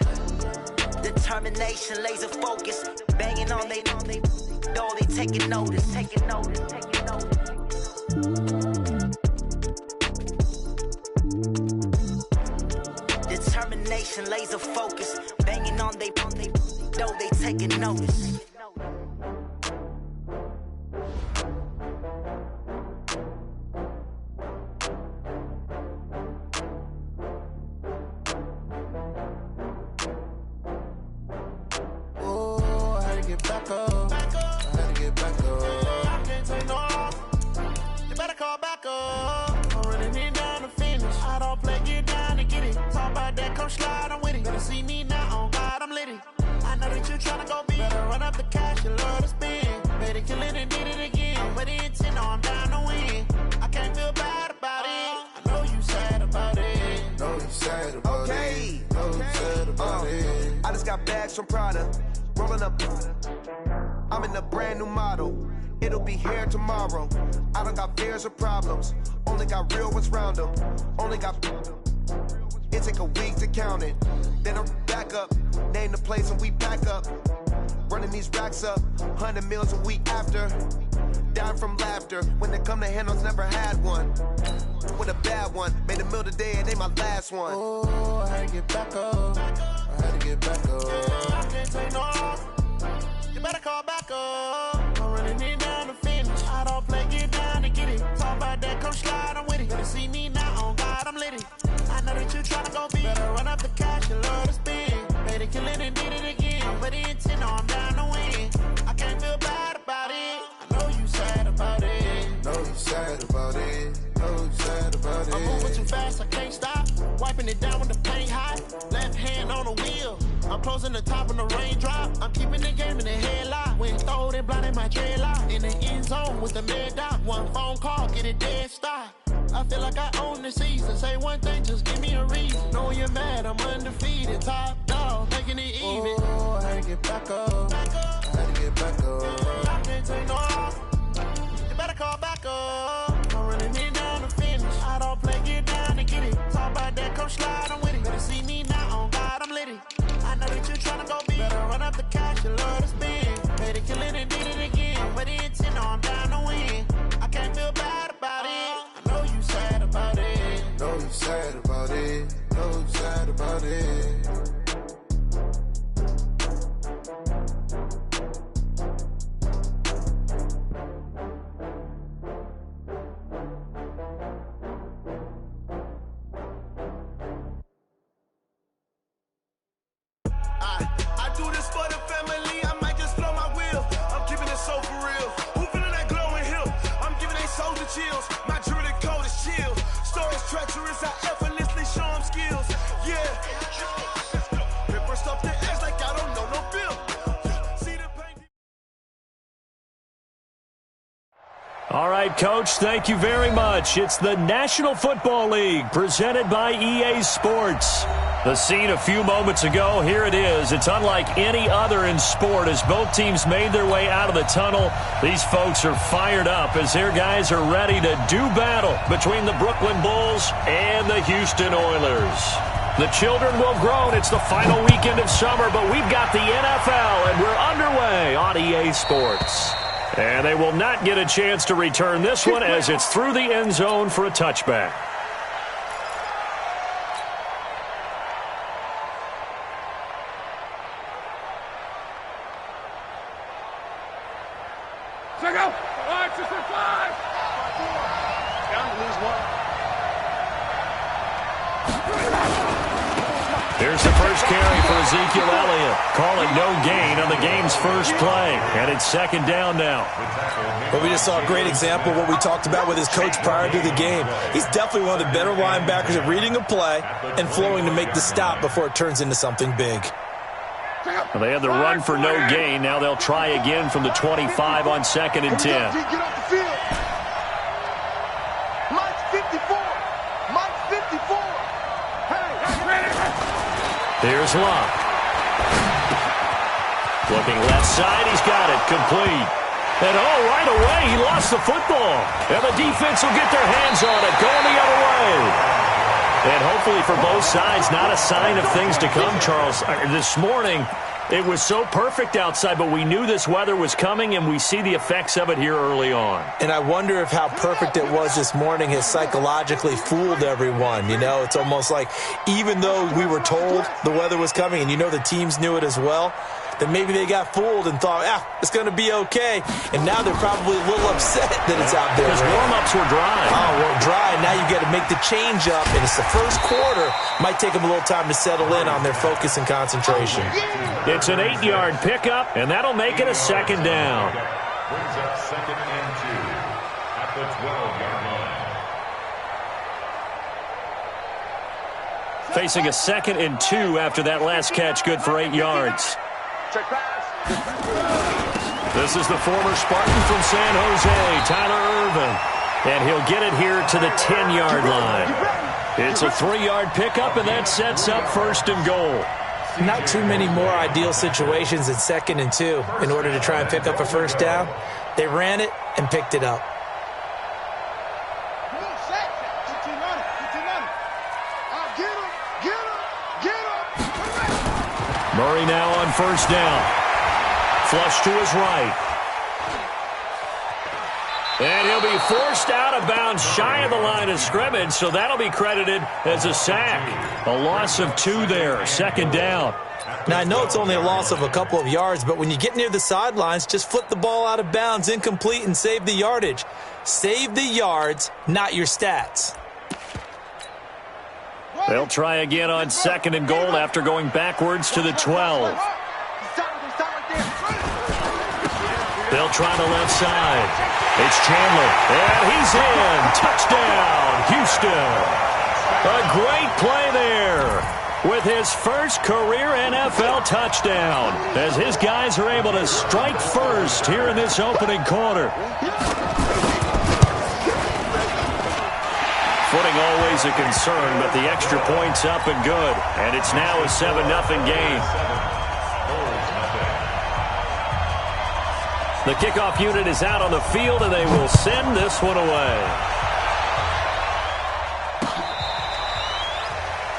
Determination, laser focus. Banging on they door, they taking notice. Determination, laser focus. Banging on they door, they taking notice. Back up. I had to get back up. I can't take no off. You better call back up. I'm running it down to finish. I don't play, get down to get it. Talk about that, come slide, I'm with it. Better see me now, on God, I'm litty. I know that you tryna go big. Better run up the cash, you love to spend. Better kill it and did it again. I'm with the intent, no, I'm down to win. I can't feel bad about it. I know you sad about it. Know you sad about it. Know you sad about it. I just got bags from Prada. Rolling up, I'm in a brand new model. It'll be here tomorrow. I don't got fears or problems. Only got real ones round them. Only got. It take a week to count it. Then I'm back up. Name the place and we pack up. Running these racks up. 100 meals a week after. Down from laughter. When they come to handles, never had one. With a bad one. Made a meal today and ain't my last one. Oh, I had to get back up. I had to get back up. I can't take no off. You better call back up. I'm running it down to finish. I don't play, get down to get it. Talk about that, come slide, I'm with it. Better see me now, on God, I'm litty. I know that you tryna go big. Better run up the cash, you love to spend. Better kill it and did it again. I'm with the intent, no, I'm down to win. I can't feel bad about it. I know you sad about it. Know you sad about it. Know you sad about it. I'm moving too fast, I can't stop. Wiping it down with the paint hot. Left hand on the wheel. I'm closing the top when the raindrop. I'm keeping the game in the headlock. When throwed and blinded my dreadlock. In the end zone with the mad dot. One phone call, get it dead stop. I feel like I own the season. Say one thing, just give me a reason. Know you're mad, I'm undefeated. Top dog, making it even. Oh, I had to get back up. I had to get back up. I can't take no off. You better call back up. I'm running it down to finish. I don't play, get down to get it. Talk about that, come slide, I'm with it. Better see me now, on God, I'm litty. I know that you're trying to go big. Better run up the cash, you love to spend. Made it, kill it, and did it again. But the intent, no, I'm down to win. I can't feel bad about it. I know you sad about it. Know you sad about it. Know you sad about it. I do this for the family. I might just blow my wheel. I'm keeping it so for real. Who feeling that glowing hill? I'm giving they soldier chills. My jewelry code is chill. Stories treacherous. I effortlessly show them skills. Yeah. Ripper stuff the edge like I don't know no bill. See the pain. All right, Coach, thank you very much. It's the National Football League presented by EA Sports. The scene a few moments ago, here it is. It's unlike any other in sport as both teams made their way out of the tunnel. These folks are fired up as their guys are ready to do battle between the Brooklyn Bulls and the Houston Oilers. The children will groan. It's the final weekend of summer, but we've got the NFL, and we're underway on EA Sports. And they will not get a chance to return this one as it's through the end zone for a touchback. Check out. 5, 6, 5. Down to lose one. Here's the first carry for Ezekiel Elliott. Call it no gain on the game's first play. And it's second down now. Well, we just saw a great example of what we talked about with his coach prior to the game. He's definitely one of the better linebackers at reading a play and flowing to make the stop before it turns into something big. Well, they had the run for no gain. Now they'll try again from the 25 on 2nd and 10. Get off the field. Mike's 54. Mike's 54. Here's Locke. Looking left side. He's got it. Complete. And right away, he lost the football. And the defense will get their hands on it. Going the other way. And hopefully for both sides, not a sign of things to come, Charles. This morning, it was so perfect outside, but we knew this weather was coming, and we see the effects of it here early on. And I wonder if how perfect it was this morning has psychologically fooled everyone. You know, it's almost like even though we were told the weather was coming, and you know the teams knew it as well, that maybe they got fooled and thought, it's going to be okay. And now they're probably a little upset that it's out there. Because warm-ups were dry. Oh, well, dry. Now you got to make the change up, and it's the first quarter. Might take them a little time to settle in on their focus and concentration. It's an 8-yard pickup, and that'll make it a second down. Brings up 2nd and 2 at the 12-yard line. Facing a 2nd and 2 after that last catch, good for 8 yards. Check pass. This is the former Spartan from San Jose, Tyler Irvin. And he'll get it here to the 10-yard line. It's a 3-yard pickup, and that sets up 1st and goal. Not too many more ideal situations at 2nd and 2 in order to try and pick up a first down. They ran it and picked it up. Murray now on 1st down. Flush to his right. And he'll be forced out of bounds shy of the line of scrimmage, so that'll be credited as a sack. A loss of 2 there, 2nd down. Now, I know it's only a loss of a couple of yards, but when you get near the sidelines, just flip the ball out of bounds, incomplete, and save the yardage. Save the yards, not your stats. They'll try again on 2nd and goal after going backwards to the 12. They'll try the left side. It's Chandler, and he's in. Touchdown, Houston. A great play there with his first career NFL touchdown as his guys are able to strike first here in this opening quarter. Footing always a concern, but the extra point's up and good. And it's now a 7-0 game. The kickoff unit is out on the field, and they will send this one away.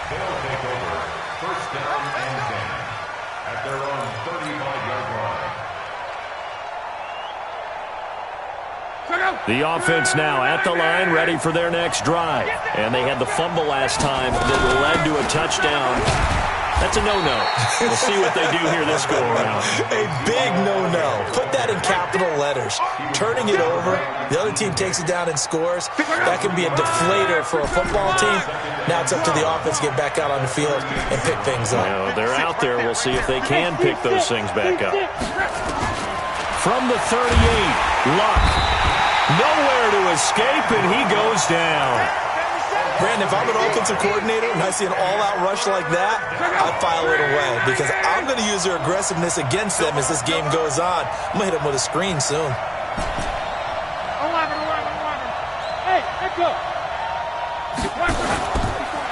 They'll take over. First down and 10 at their own 35-yard line. The offense now at the line, ready for their next drive. And they had the fumble last time that led to a touchdown. That's a no-no. We'll see what they do here this go-around. A big no-no. Put that in capital letters. Turning it over, the other team takes it down and scores. That can be a deflator for a football team. Now it's up to the offense to get back out on the field and pick things up. Well, they're out there. We'll see if they can pick those things back up. From the 38, Luck. Nowhere to escape, and he goes down. Brandon, if I'm an offensive coordinator and I see an all-out rush like that, I file it away because I'm going to use their aggressiveness against them as this game goes on. I'm going to hit them with a screen soon. 11. Hey, let's go.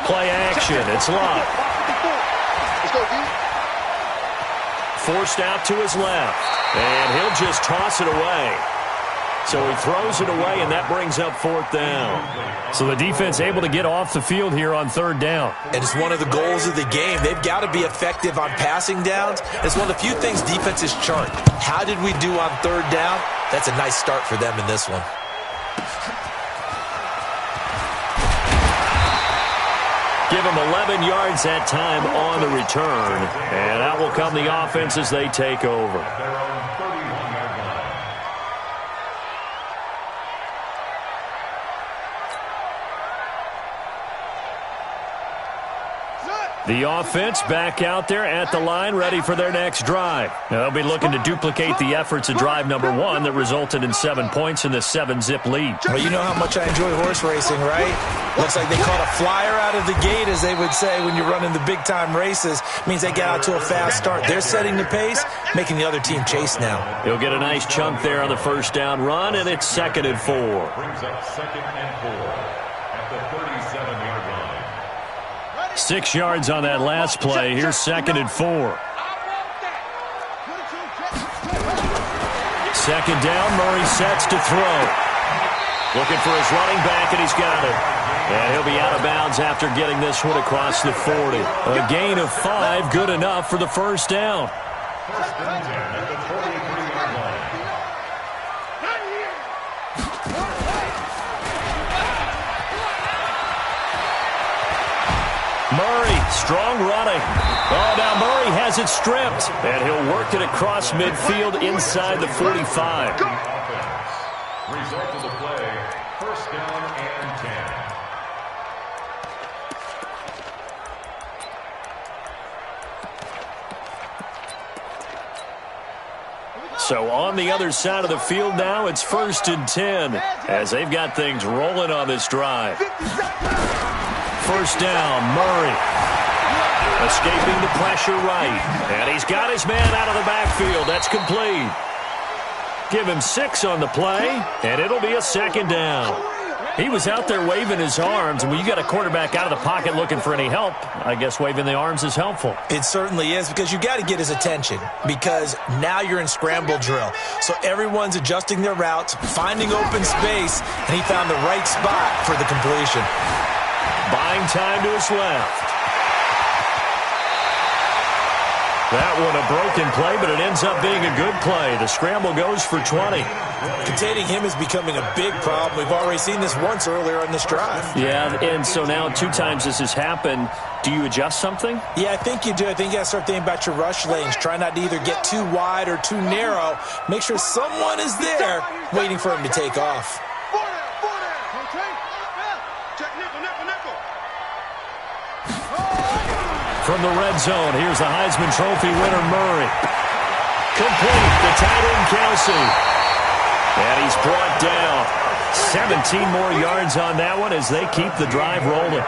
Play action. It's Luck. Let's go, D. Forced out to his left, and he'll just toss it away. So he throws it away, and that brings up 4th down. So the defense able to get off the field here on 3rd down. And it's one of the goals of the game. They've got to be effective on passing downs. It's one of the few things defenses chart. How did we do on 3rd down? That's a nice start for them in this one. Give them 11 yards that time on the return. And out will come the offense as they take over. The offense back out there at the line, ready for their next drive. Now, they'll be looking to duplicate the efforts of drive number 1 that resulted in 7 points in the 7-zip lead. Well, you know how much I enjoy horse racing, right? Looks like they caught a flyer out of the gate, as they would say when you're running the big-time races. Means they get out to a fast start. They're setting the pace, making the other team chase now. He'll get a nice chunk there on the first down run, and it's 2nd and 4. Brings up 2nd and 4 at the 37-yard line. 6 yards on that last play. Here's 2nd and 4. 2nd down, Murray sets to throw. Looking for his running back, and he's got it. And he'll be out of bounds after getting this one across the 40. A gain of 5, good enough for the first down. First and 10 at the 43-yard line. Murray, strong running. Oh, now Murray has it stripped. And he'll work it across midfield inside the 45. Result of the play, first down and 10. So on the other side of the field now, it's 1st and 10 as they've got things rolling on this drive. First down, Murray. Escaping the pressure right. And he's got his man out of the backfield. That's complete. Give him 6 on the play, and it'll be a 2nd down. He was out there waving his arms, and when you got a quarterback out of the pocket looking for any help, I guess waving the arms is helpful. It certainly is, because you got to get his attention, because now you're in scramble drill. So everyone's adjusting their routes, finding open space, and he found the right spot for the completion. Buying time to his left. That one a broken play, but it ends up being a good play. The scramble goes for 20. Containing him is becoming a big problem. We've already seen this once earlier on this drive. Yeah, and so now 2 times this has happened. Do you adjust something? Yeah, I think you do. I think you got to start thinking about your rush lanes. Try not to either get too wide or too narrow. Make sure someone is there waiting for him to take off. From the red zone, here's the Heisman Trophy winner, Murray. Complete, the tight end, Kelsey. And he's brought down. 17 more yards on that one as they keep the drive rolling.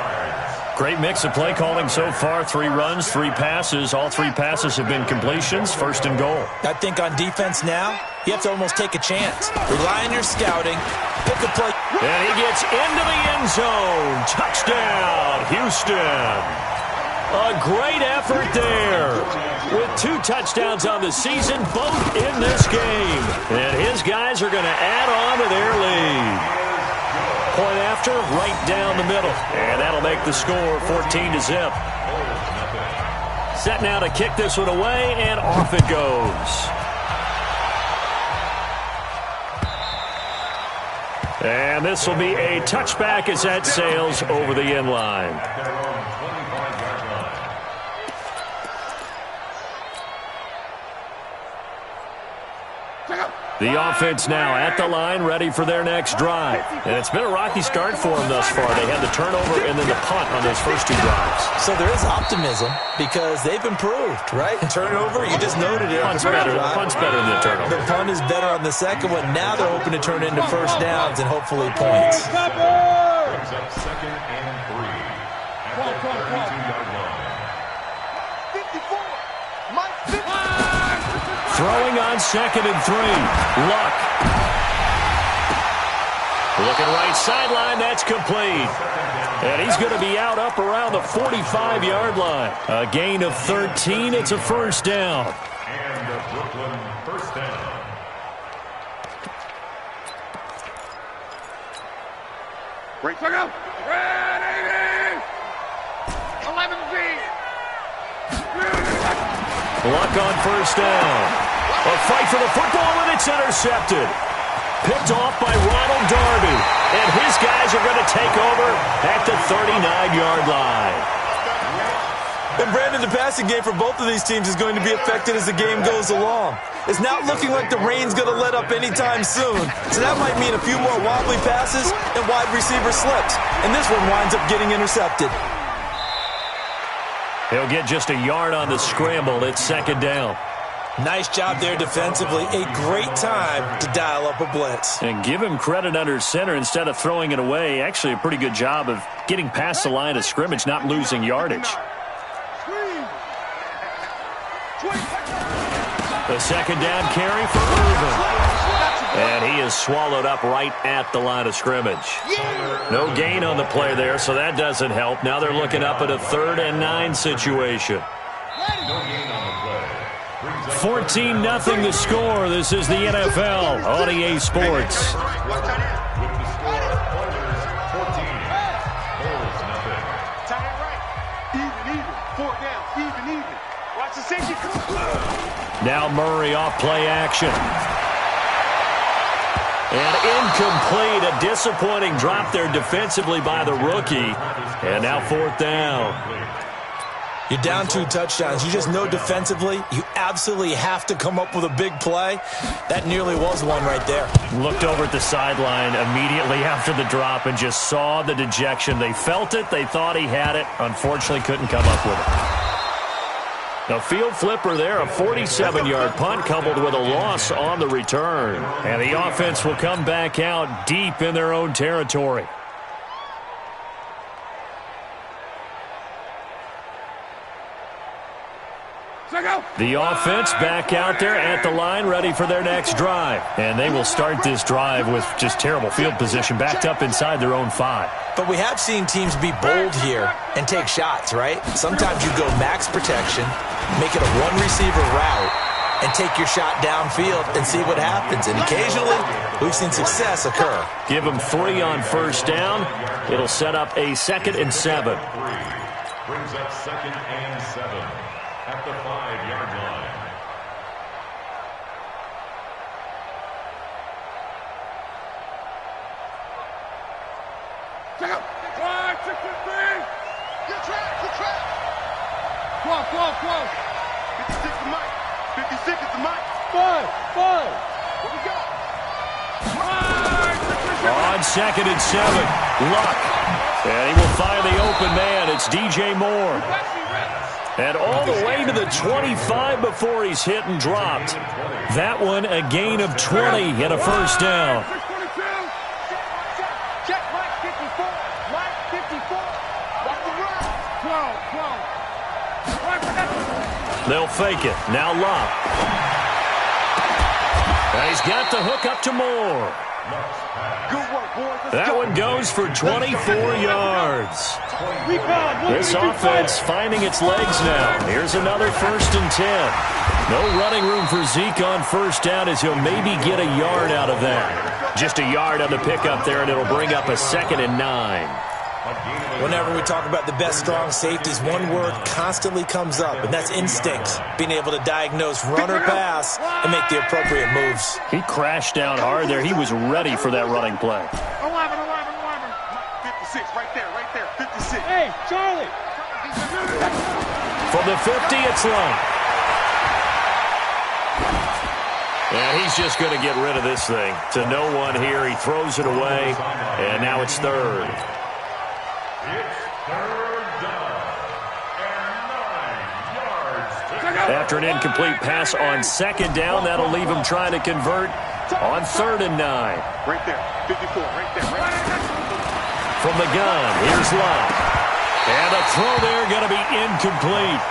Great mix of play calling so far. 3 runs, 3 passes. All 3 passes have been completions. 1st and goal. I think on defense now, you have to almost take a chance. Rely on your scouting. Pick a play. And he gets into the end zone. Touchdown, Houston. A great effort there. With 2 touchdowns on the season, both in this game. And his guys are going to add on to their lead. Point after, right down the middle. And that'll make the score 14-0. Set now to kick this one away, and off it goes. And this will be a touchback as that sails over the end line. The offense now at the line, ready for their next drive. And it's been a rocky start for them thus far. They had the turnover and then the punt on those first 2 drives. So there is optimism because they've improved, right? Turnover, you just noted it. Punt's better than the turnover. The punt is better on the second one. Now they're hoping to turn into first downs and hopefully points. Brings up 2nd and 3 at the 32-yard line. 54. Mike 50. Throwing on 2nd and 3. Luck. Looking right sideline. That's complete. And he's going to be out up around the 45-yard line. A gain of 13. It's a first down. And the Brooklyn first down. Break, go. Red 80. 11 feet. Luck on first down. A fight for the football, and it's intercepted. Picked off by Ronald Darby. And his guys are going to take over at the 39-yard line. And Brandon, the passing game for both of these teams is going to be affected as the game goes along. It's not looking like the rain's going to let up anytime soon. So that might mean a few more wobbly passes and wide receiver slips. And this one winds up getting intercepted. He'll get just a yard on the scramble. It's 2nd down. Nice job there defensively. A great time to dial up a blitz. And give him credit under center instead of throwing it away. Actually, a pretty good job of getting past the line of scrimmage, not losing yardage. The 2nd down carry for Irvin. And he is swallowed up right at the line of scrimmage. No gain on the play there, so that doesn't help. Now they're looking up at a 3rd and 9 situation. 14-0 the score. This is the NFL on EA Sports. Now Murray off play action. And incomplete. A disappointing drop there defensively by the rookie. And now 4th down. You're down 2 touchdowns. You just know defensively you absolutely have to come up with a big play. That nearly was one right there. Looked over at the sideline immediately after the drop and just saw the dejection. They felt it. They thought he had it. Unfortunately, couldn't come up with it. A field flipper there, a 47-yard punt coupled with a loss on the return. And the offense will come back out deep in their own territory. The offense back out there at the line, ready for their next drive. And they will start this drive with just terrible field position, backed up inside their own 5. But we have seen teams be bold here and take shots, right? Sometimes you go max protection, make it a 1-receiver route, and take your shot downfield and see what happens. And occasionally, we've seen success occur. Give them 3 on first down. It'll set up a 2nd and 7. Brings up 2nd and 7 at the 5-yard line. Check out. 6-3. Good track. Close. 56 to Mike. 56 is the Mike. 5. What we got? On 2nd and 7, Luck. And he will find the open man. It's DJ Moore. And all the way to the 25 before he's hit and dropped. That one a gain of 20 and a first down. Check Mike 54. Mike 54. Watch the run. 12. They'll fake it. Now Luck. And he's got the hook up to Moore. Good work, boys. That one goes for 24 yards. This offense finding its legs now. Here's another 1st and 10. No running room for Zeke on 1st down as he'll maybe get a yard out of that. Just a yard on the pickup there, and it'll bring up a 2nd and 9. Whenever we talk about the best strong safeties, one word constantly comes up, and that's instincts. Being able to diagnose run or pass and make the appropriate moves. He crashed down hard there. He was ready for that running play. 56, right there, 56. Hey, Charlie. From the 50, it's long. And he's just going to get rid of this thing. To no one here. He throws it away, and now it's 3rd. After an incomplete pass on 2nd down, that'll leave him trying to convert on 3rd and 9. Right there, 54, right there. From the gun, here's Love. And a throw there going to be incomplete.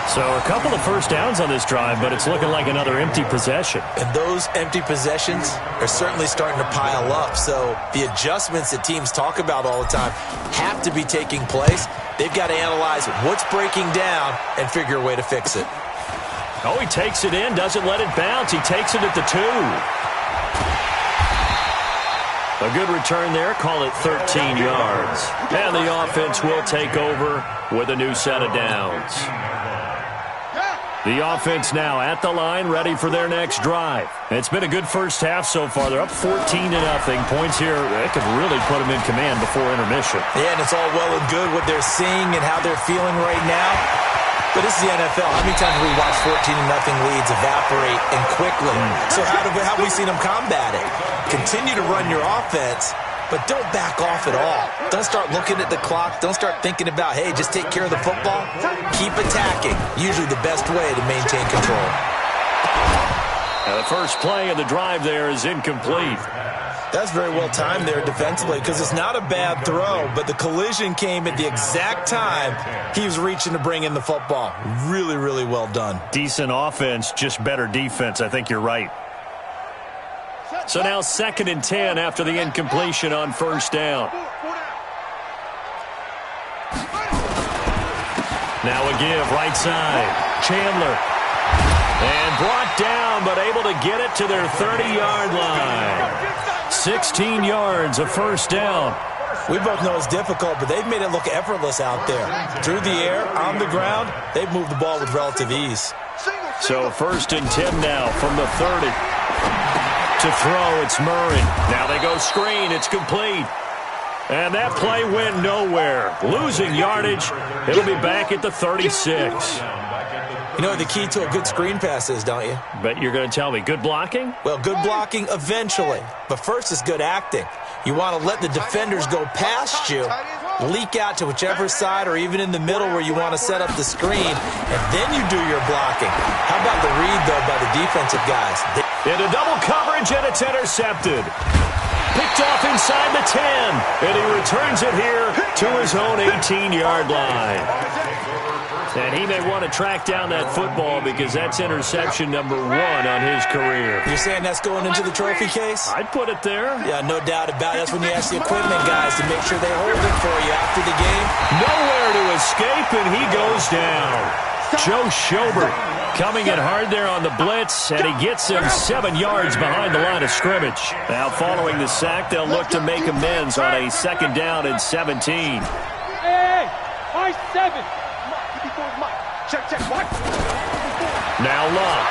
So a couple of 1st downs on this drive, but it's looking like another empty possession. And those empty possessions are certainly starting to pile up. So the adjustments that teams talk about all the time have to be taking place. They've got to analyze what's breaking down and figure a way to fix it. Oh, he takes it in, doesn't let it bounce. He takes it at the 2. A good return there, call it 13 yards. And the offense will take over with a new set of downs. The offense now at the line, ready for their next drive. It's been a good first half so far. They're up 14-0. Points here, they could really put them in command before intermission. Yeah, and it's all well and good what they're seeing and how they're feeling right now. But this is the NFL. How many times have we watched 14-0 leads evaporate and quickly? So how have we seen them combat it? Continue to run your offense, but don't back off at all. Don't start looking at the clock. Don't start thinking about, hey, just take care of the football. Keep attacking. Usually the best way to maintain control. Now the first play of the drive there is incomplete. That's very well timed there defensively because it's not a bad throw, but the collision came at the exact time he was reaching to bring in the football. Really, really well done. Decent offense, just better defense. I think you're right. So now 2nd and 10 after the incompletion on 1st down. Now a give, right side. Chandler. And brought down, but able to get it to their 30-yard line. 16 yards, a 1st down. We both know it's difficult, but they've made it look effortless out there. Through the air, on the ground, they've moved the ball with relative ease. So 1st and 10 now from the 30. To throw, it's Murray. Now they go screen, it's complete. And that play went nowhere. Losing yardage, it'll be back at the 36. You know what the key to a good screen pass is, don't you? But you're going to tell me, good blocking? Well, good blocking eventually. But first is good acting. You want to let the defenders go past you, leak out to whichever side or even in the middle where you want to set up the screen, and then you do your blocking. How about the read, though, by the defensive guys? Into double coverage, and it's intercepted. Picked off inside the 10, and he returns it here to his own 18-yard line. And he may want to track down that football because that's interception number 1 on his career. You're saying that's going into the trophy case? I'd put it there. Yeah, no doubt about it. That's when you ask the equipment guys to make sure they hold it for you after the game. Nowhere to escape, and he goes down. Joe Schobert coming in hard there on the blitz, and he gets him 7 yards behind the line of scrimmage. Now following the sack, they'll look to make amends on a 2nd down and 17. Hey, I 7. Check, what? Now Love.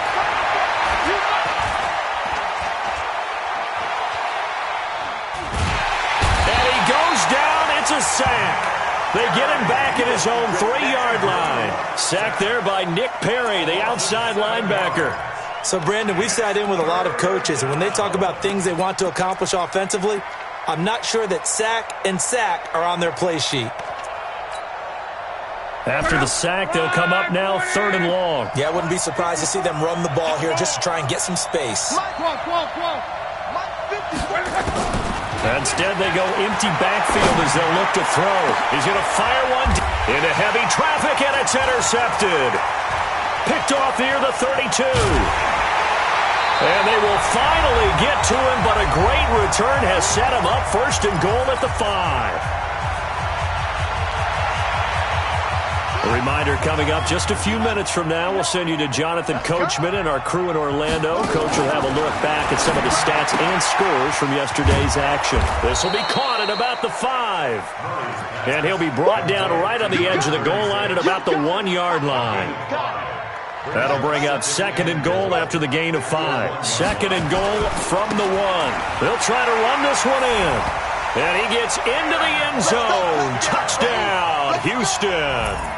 And he goes down. It's a sack. They get him back at his own 3-yard line. Sacked there by Nick Perry, the outside linebacker. So, Brandon, we sat in with a lot of coaches, and when they talk about things they want to accomplish offensively, I'm not sure that sack and sack are on their play sheet. After the sack, they'll come up now 3rd and long. Yeah, I wouldn't be surprised to see them run the ball here just to try and get some space. Instead, they go empty backfield as they'll look to throw. He's going to fire one into heavy traffic, and it's intercepted. Picked off near the 32. And they will finally get to him, but a great return has set him up 1st and goal at the 5. A reminder coming up just a few minutes from now. We'll send you to Jonathan Coachman and our crew in Orlando. Coach will have a look back at some of the stats and scores from yesterday's action. This will be caught at about the 5. And he'll be brought down right on the edge of the goal line at about the 1-yard line. That'll bring up 2nd and goal after the gain of 5. 2nd and goal from the 1. They'll try to run this one in. And he gets into the end zone. Touchdown, Houston.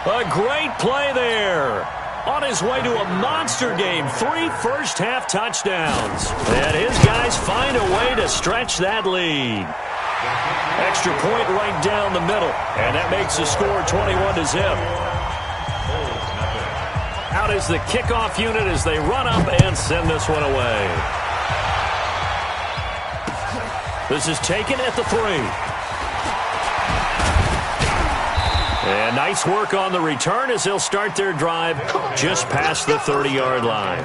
A great play there. On his way to a monster game. 3 first-half touchdowns. And his guys find a way to stretch that lead. Extra point right down the middle. And that makes the score 21-0. Out is the kickoff unit as they run up and send this one away. This is taken at the 3. And nice work on the return as they'll start their drive just past the 30-yard line.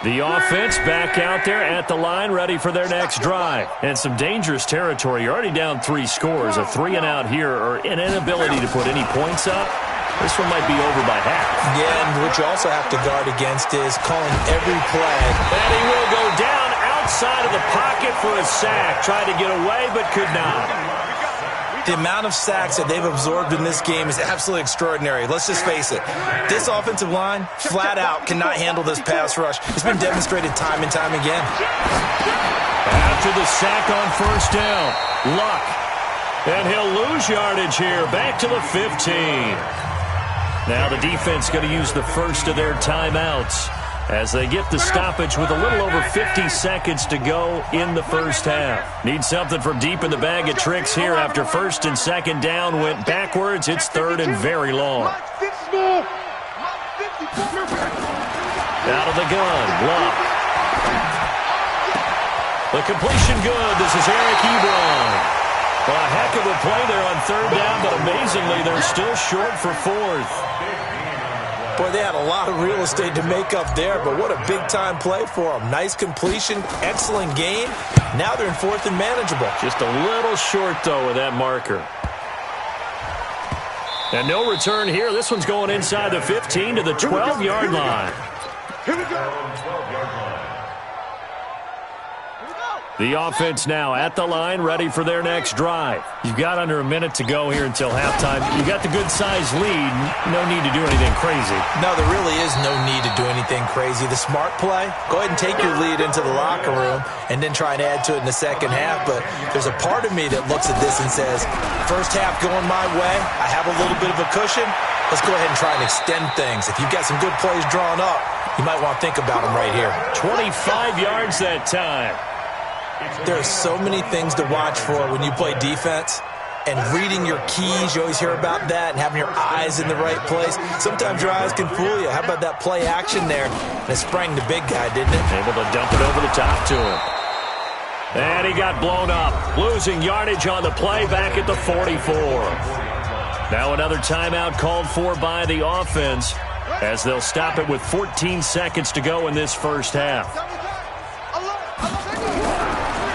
The offense back out there at the line, ready for their next drive. And some dangerous territory. You're already down 3 scores. A 3 and out here, or an inability to put any points up. This one might be over by half. Yeah, and what you also have to guard against is calling every play. And he will go down outside of the pocket for a sack. Tried to get away, but could not. The amount of sacks that they've absorbed in this game is absolutely extraordinary. Let's just face it. This offensive line, flat out, cannot handle this pass rush. It's been demonstrated time and time again. After the sack on 1st down, Luck. And he'll lose yardage here, back to the 15. Now the defense going to use the first of their timeouts as they get the stoppage with a little over 50 seconds to go in the first half. Need something from deep in the bag of tricks here after 1st and 2nd down went backwards. It's 3rd and very long. Out of the gun, Luck. The completion good. This is Eric Ebron. Well, a heck of a play there on 3rd down, but amazingly, they're still short for 4th. Boy, they had a lot of real estate to make up there, but what a big-time play for them. Nice completion, excellent game. Now they're in 4th and manageable. Just a little short, though, with that marker. And no return here. This one's going inside the 15 to the 12-yard line. Here we go. The offense now at the line, ready for their next drive. You've got under a minute to go here until halftime. You got the good-sized lead. No need to do anything crazy. No, there really is no need to do anything crazy. The smart play, go ahead and take your lead into the locker room and then try and add to it in the second half. But there's a part of me that looks at this and says, first half going my way, I have a little bit of a cushion. Let's go ahead and try and extend things. If you've got some good plays drawn up, you might want to think about them right here. 25 yards that time. There are so many things to watch for when you play defense. And reading your keys, you always hear about that, and having your eyes in the right place. Sometimes your eyes can fool you. How about that play action there? And it sprang the big guy, didn't it? Able to dump it over the top to him. And he got blown up. Losing yardage on the play back at the 44. Now another timeout called for by the offense as they'll stop it with 14 seconds to go in this first half.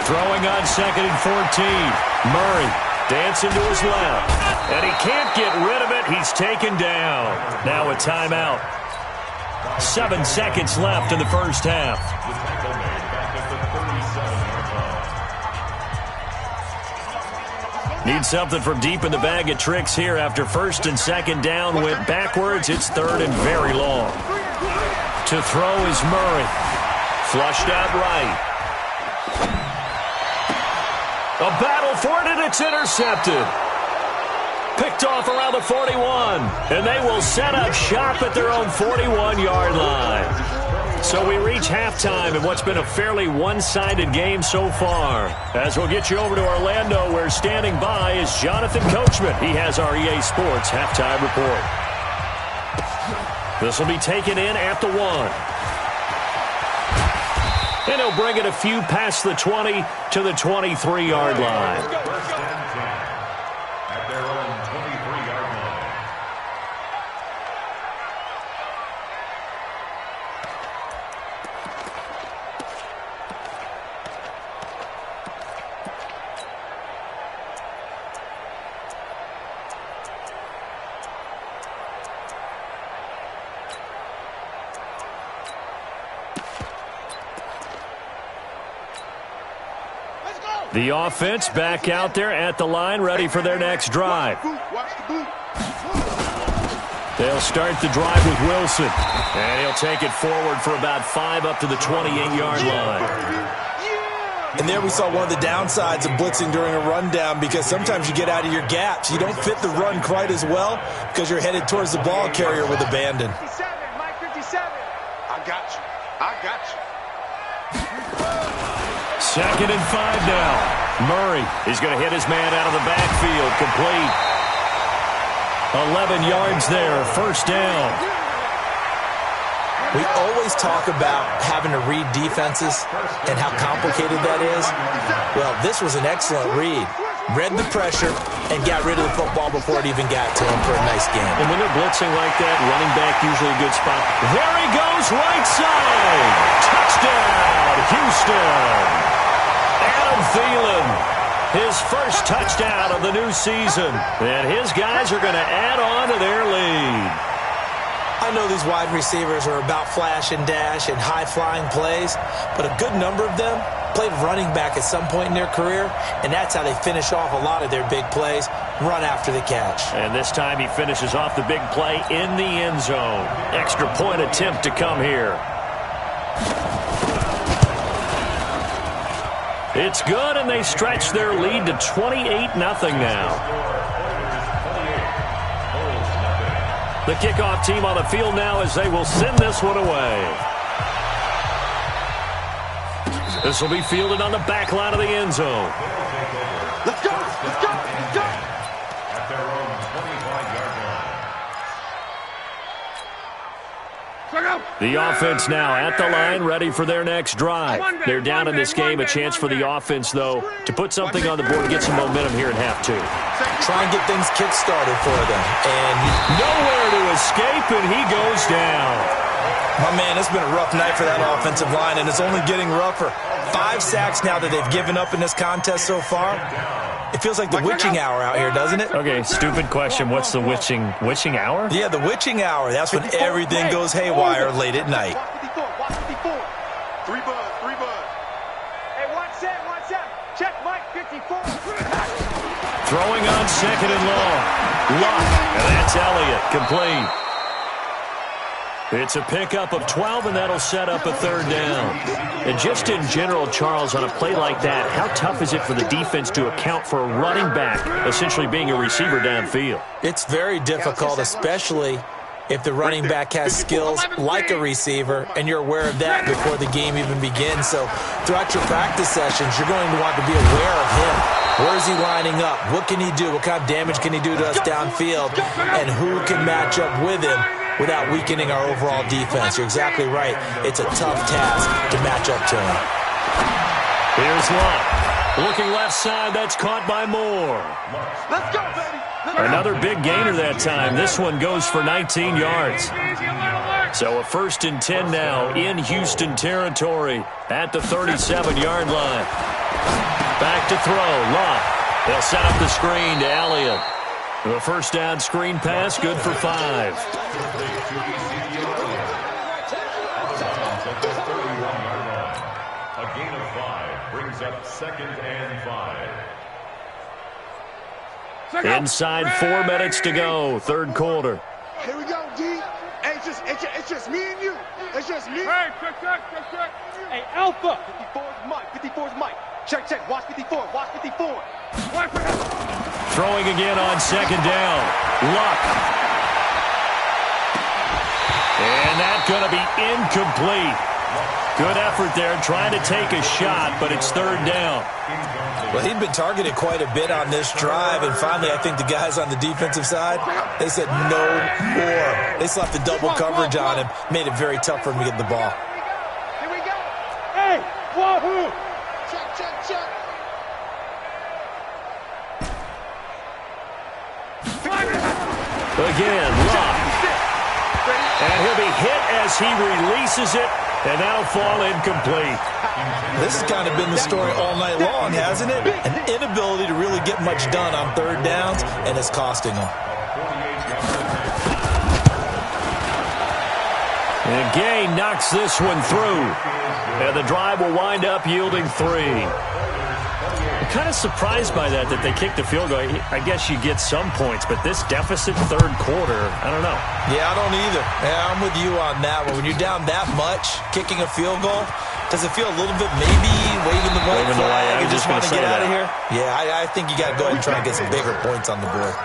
Throwing on 2nd and 14. Murray dancing to his left. And he can't get rid of it. He's taken down. Now a timeout. 7 seconds left in the first half. Need something from deep in the bag of tricks here after 1st and 2nd down went backwards. It's 3rd and very long. To throw is Murray. Flushed out right. A battle for it, and it's intercepted. Picked off around the 41, and they will set up shop at their own 41-yard line. So we reach halftime in what's been a fairly one-sided game so far. As we'll get you over to Orlando, where standing by is Jonathan Coachman. He has our EA Sports halftime report. This will be taken in at the 1. And he'll bring it a few past the 20 to the 23-yard line. At their own 23-yard line. The offense back out there at the line, ready for their next drive. They'll start the drive with Wilson. And he'll take it forward for about 5 up to the 28-yard line. And there we saw one of the downsides of blitzing during a rundown, because sometimes you get out of your gaps. You don't fit the run quite as well because you're headed towards the ball carrier with abandon. 57, Mike 57. I got you. I got you. 2nd and 5 now. Murray is going to hit his man out of the backfield. Complete. 11 yards there. First down. We always talk about having to read defenses and how complicated that is. Well, this was an excellent read. Read the pressure and got rid of the football before it even got to him for a nice game. And when they're blitzing like that, running back usually a good spot. There he goes, right side. Touchdown, Houston. Adam Thielen, his first touchdown of the new season. And his guys are going to add on to their lead. I know these wide receivers are about flash and dash and high-flying plays, but a good number of them played running back at some point in their career, and that's how they finish off a lot of their big plays, run after the catch. And this time he finishes off the big play in the end zone. Extra point attempt to come here. It's good, and they stretch their lead to 28-0 now. The kickoff team on the field now as they will send this one away. This will be fielded on the back line of the end zone. Let's go. Let's go. Let's go. At their own 25-yard line. The offense now at the line, ready for their next drive. They're down in this game. A chance for the offense, though, to put something on the board and get some momentum here in half 2. Try and get things kick-started for them. And nowhere to escape, and he goes down. My man, it's been a rough night for that offensive line, and it's only getting rougher. 5 sacks now that they've given up in this contest so far. It feels like the witching hour out here, doesn't it? Okay, stupid question. What's the witching hour? Yeah, the witching hour. That's when everything goes haywire late at night. Watch 54. 3 bud. Hey, watch that. Check Mike 54. Throwing on 2nd and long. Luck, and that's Elliott, complete. It's a pickup of 12, and that'll set up a 3rd down. And just in general, Charles, on a play like that, how tough is it for the defense to account for a running back essentially being a receiver downfield? It's very difficult, especially if the running back has skills like a receiver, and you're aware of that before the game even begins. So throughout your practice sessions, you're going to want to be aware of him. Where is he lining up? What can he do? What kind of damage can he do to us downfield? And who can match up with him without weakening our overall defense? You're exactly right. It's a tough task to match up to him. Here's Luck. Looking left side, that's caught by Moore. Let's go, baby. Another big gainer that time. This one goes for 19 yards. So a 1st and 10 now in Houston territory at the 37-yard line. Back to throw. Luck. They'll set up the screen to Elliott. The first down screen pass, good for 5. A gain of 5 brings up 2nd and 5. Inside 4 minutes to go, 3rd quarter. Here we go, D. Hey, it's just me and you. It's just me. Hey, check. Hey, Alpha. 54's Mike. Check. Watch 54. Watch 54. Throwing again on 2nd down. Luck. And that's going to be incomplete. Good effort there, trying to take a shot, but it's 3rd down. Well, he'd been targeted quite a bit on this drive, and finally I think the guys on the defensive side, they said no more. They slapped the double coverage on him, made it very tough for him to get the ball. Here we go. Hey, wahoo! Check. Again, Luck. And he'll be hit as he releases it, and that'll fall incomplete. This has kind of been the story all night long, hasn't it? An inability to really get much done on 3rd downs, and it's costing them. And Gay knocks this one through. And the drive will wind up yielding 3. kind of surprised by that they kicked the field goal. I guess you get some points, but this deficit third quarter, I don't know. Yeah, I don't either. Yeah, I'm with you on that one. When you're down that much, kicking a field goal, does it feel a little bit maybe waving the white flag and just want to get out of here? Yeah, I think you got to go ahead and try and get some bigger points on the board.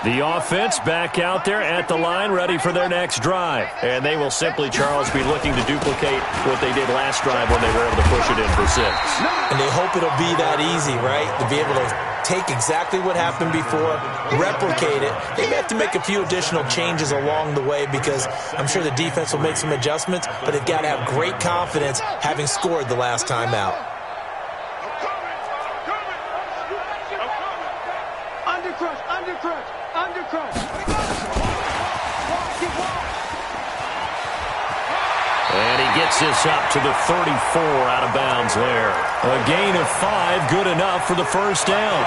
The offense back out there at the line, ready for their next drive. And they will simply, Charles, be looking to duplicate what they did last drive when they were able to push it in for 6. And they hope it'll be that easy, right? To be able to take exactly what happened before, replicate it. They may have to make a few additional changes along the way because I'm sure the defense will make some adjustments, but they've got to have great confidence having scored the last time out. And he gets this up to the 34 out of bounds there. A gain of 5, good enough for the first down.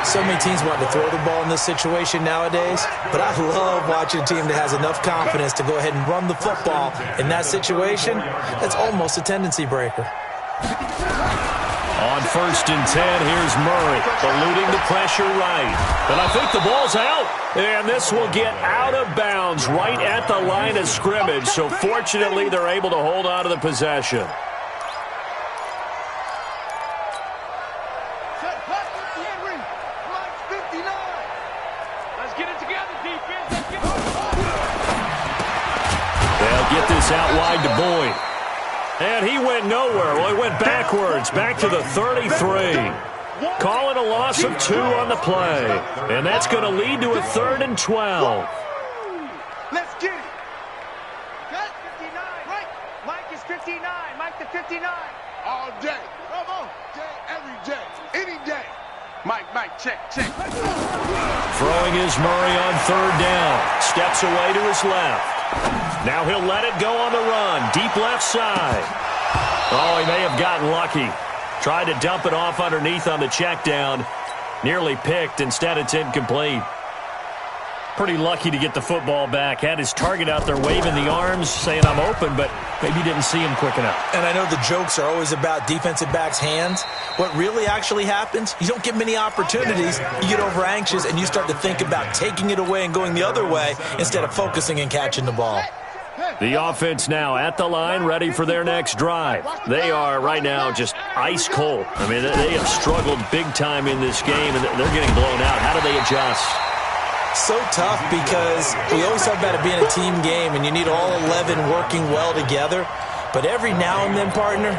So many teams want to throw the ball in this situation nowadays, but I love watching a team that has enough confidence to go ahead and run the football in that situation. That's almost a tendency breaker. On 1st and 10, here's Murray, eluding the pressure right. And I think the ball's out. And this will get out of bounds right at the line of scrimmage. So fortunately, they're able to hold on to the possession. Let's get it together, defense. They'll get this out wide to Boyd. And he went nowhere. Well, he went backwards, back to the 33. Calling a loss of 2 on the play. And that's going to lead to a 3rd and 12. Let's get it. Cut 59. Right. Mike is 59. Mike the 59. All day. Come on. Day, every day. Any day. Mike, check. Throwing is Murray on 3rd down. Steps away to his left. Now he'll let it go on the run. Deep left side. Oh, he may have gotten lucky. Tried to dump it off underneath on the check down. Nearly picked. Instead, it's incomplete. Pretty lucky to get the football back. Had his target out there waving the arms, saying I'm open, but maybe didn't see him quick enough. And I know the jokes are always about defensive backs' hands. What really actually happens, you don't get many opportunities. You get over anxious, and you start to think about taking it away and going the other way instead of focusing and catching the ball. The offense now at the line, ready for their next drive. They are right now just ice cold. I mean, they have struggled big time in this game, and they're getting blown out. How do they adjust? So tough because we always talk about it being a team game, and you need all 11 working well together. But every now and then, partner,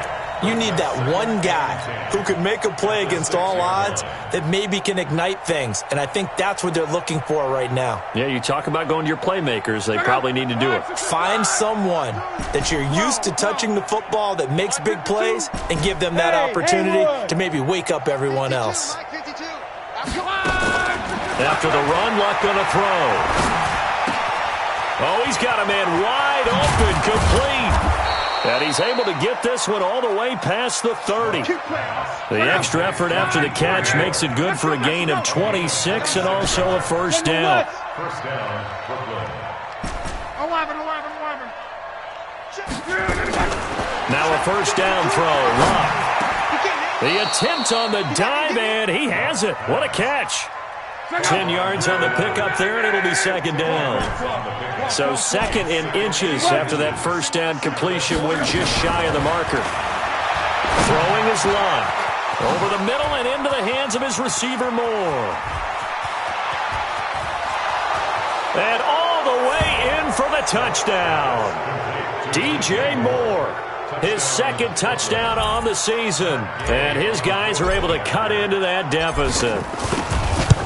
you need that one guy who can make a play against all odds that maybe can ignite things. And I think that's what they're looking for right now. Yeah, you talk about going to your playmakers. They probably need to do it. Find someone that you're used to touching the football that makes big plays and give them that opportunity to maybe wake up everyone else. After the run, Luck going to throw. Oh, he's got a man wide open, complete. And he's able to get this one all the way past the 30. The extra effort after the catch makes it good for a gain of 26 and also a first down. First down, Brooklyn. 11. Now a first down throw. Luck. The attempt on the dive, and he has it. What a catch. 10 yards on the pickup there, and it'll be second down. So second in inches after that first down completion, went just shy of the marker. Throwing his Luck. Over the middle and into the hands of his receiver, Moore. And all the way in for the touchdown. DJ Moore. His second touchdown on the season. And his guys are able to cut into that deficit.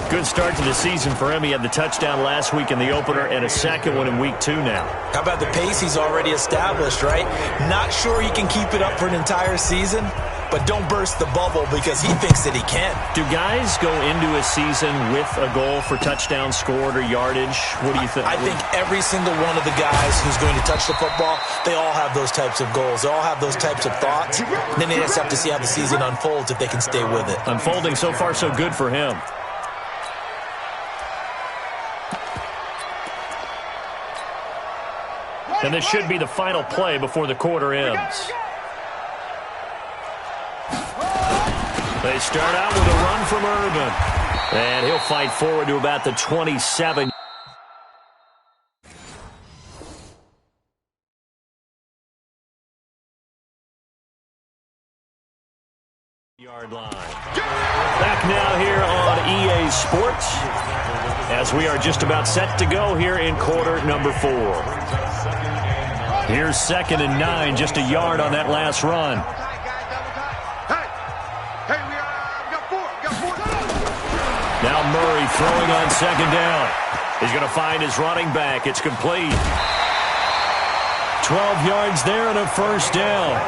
Good start to the season for him. He had the touchdown last week in the opener and a second one in week 2 now. How about the pace he's already established, right? Not sure he can keep it up for an entire season, but don't burst the bubble because he thinks that he can. Do guys go into a season with a goal for touchdown scored or yardage? What do you think? I think every single one of the guys who's going to touch the football, they all have those types of goals. They all have those types of thoughts. And then they just have to see how the season unfolds if they can stay with it. Unfolding so far so good for him. And this should be the final play before the quarter ends. They start out with a run from Urban. And he'll fight forward to about the 27. Yard line. Back now here on EA Sports as we are just about set to go here in quarter number 4. Here's 2nd and 9, just a yard on that last run. Now Murray throwing on 2nd down. He's going to find his running back. It's complete. 12 yards there and a first down.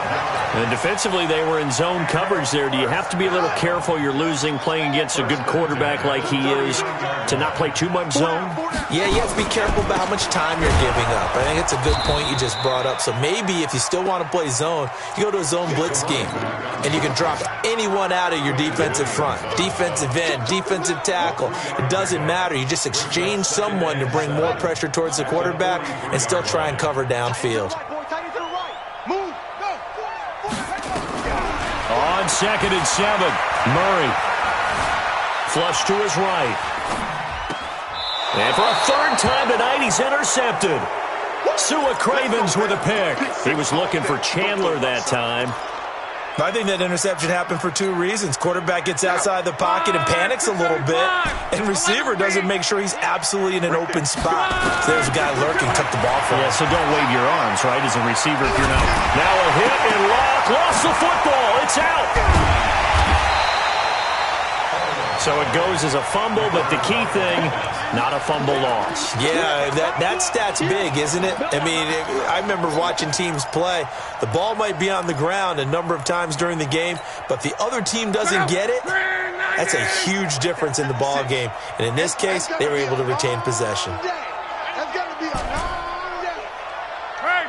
And defensively, they were in zone coverage there. Do you have to be a little careful? You're losing playing against a good quarterback like he is to not play too much zone? Yeah, you have to be careful about how much time you're giving up. I think it's a good point you just brought up. So maybe if you still want to play zone, you go to a zone blitz scheme. And you can drop anyone out of your defensive front. Defensive end, defensive tackle. It doesn't matter. You just exchange someone to bring more pressure towards the quarterback and still try and cover downfield. On 2nd and 7, Murray. Flush to his right. And for a 3rd time tonight, he's intercepted. Sua Cravens with a pick. He was looking for Chandler that time. I think that interception happened for 2 reasons. Quarterback gets outside the pocket and panics a little bit, and receiver doesn't make sure he's absolutely in an open spot. So there's a guy lurking, took the ball from him. Yeah, so don't wave your arms, right, as a receiver if you're not. Now a hit and lost the football. It's out. So it goes as a fumble, but the key thing, not a fumble loss. Yeah, that stat's big, isn't it? I mean, I remember watching teams play. The ball might be on the ground a number of times during the game, but the other team doesn't get it. That's a huge difference in the ball game. And in this case, they were able to retain possession. That's got to be a long day. Hey,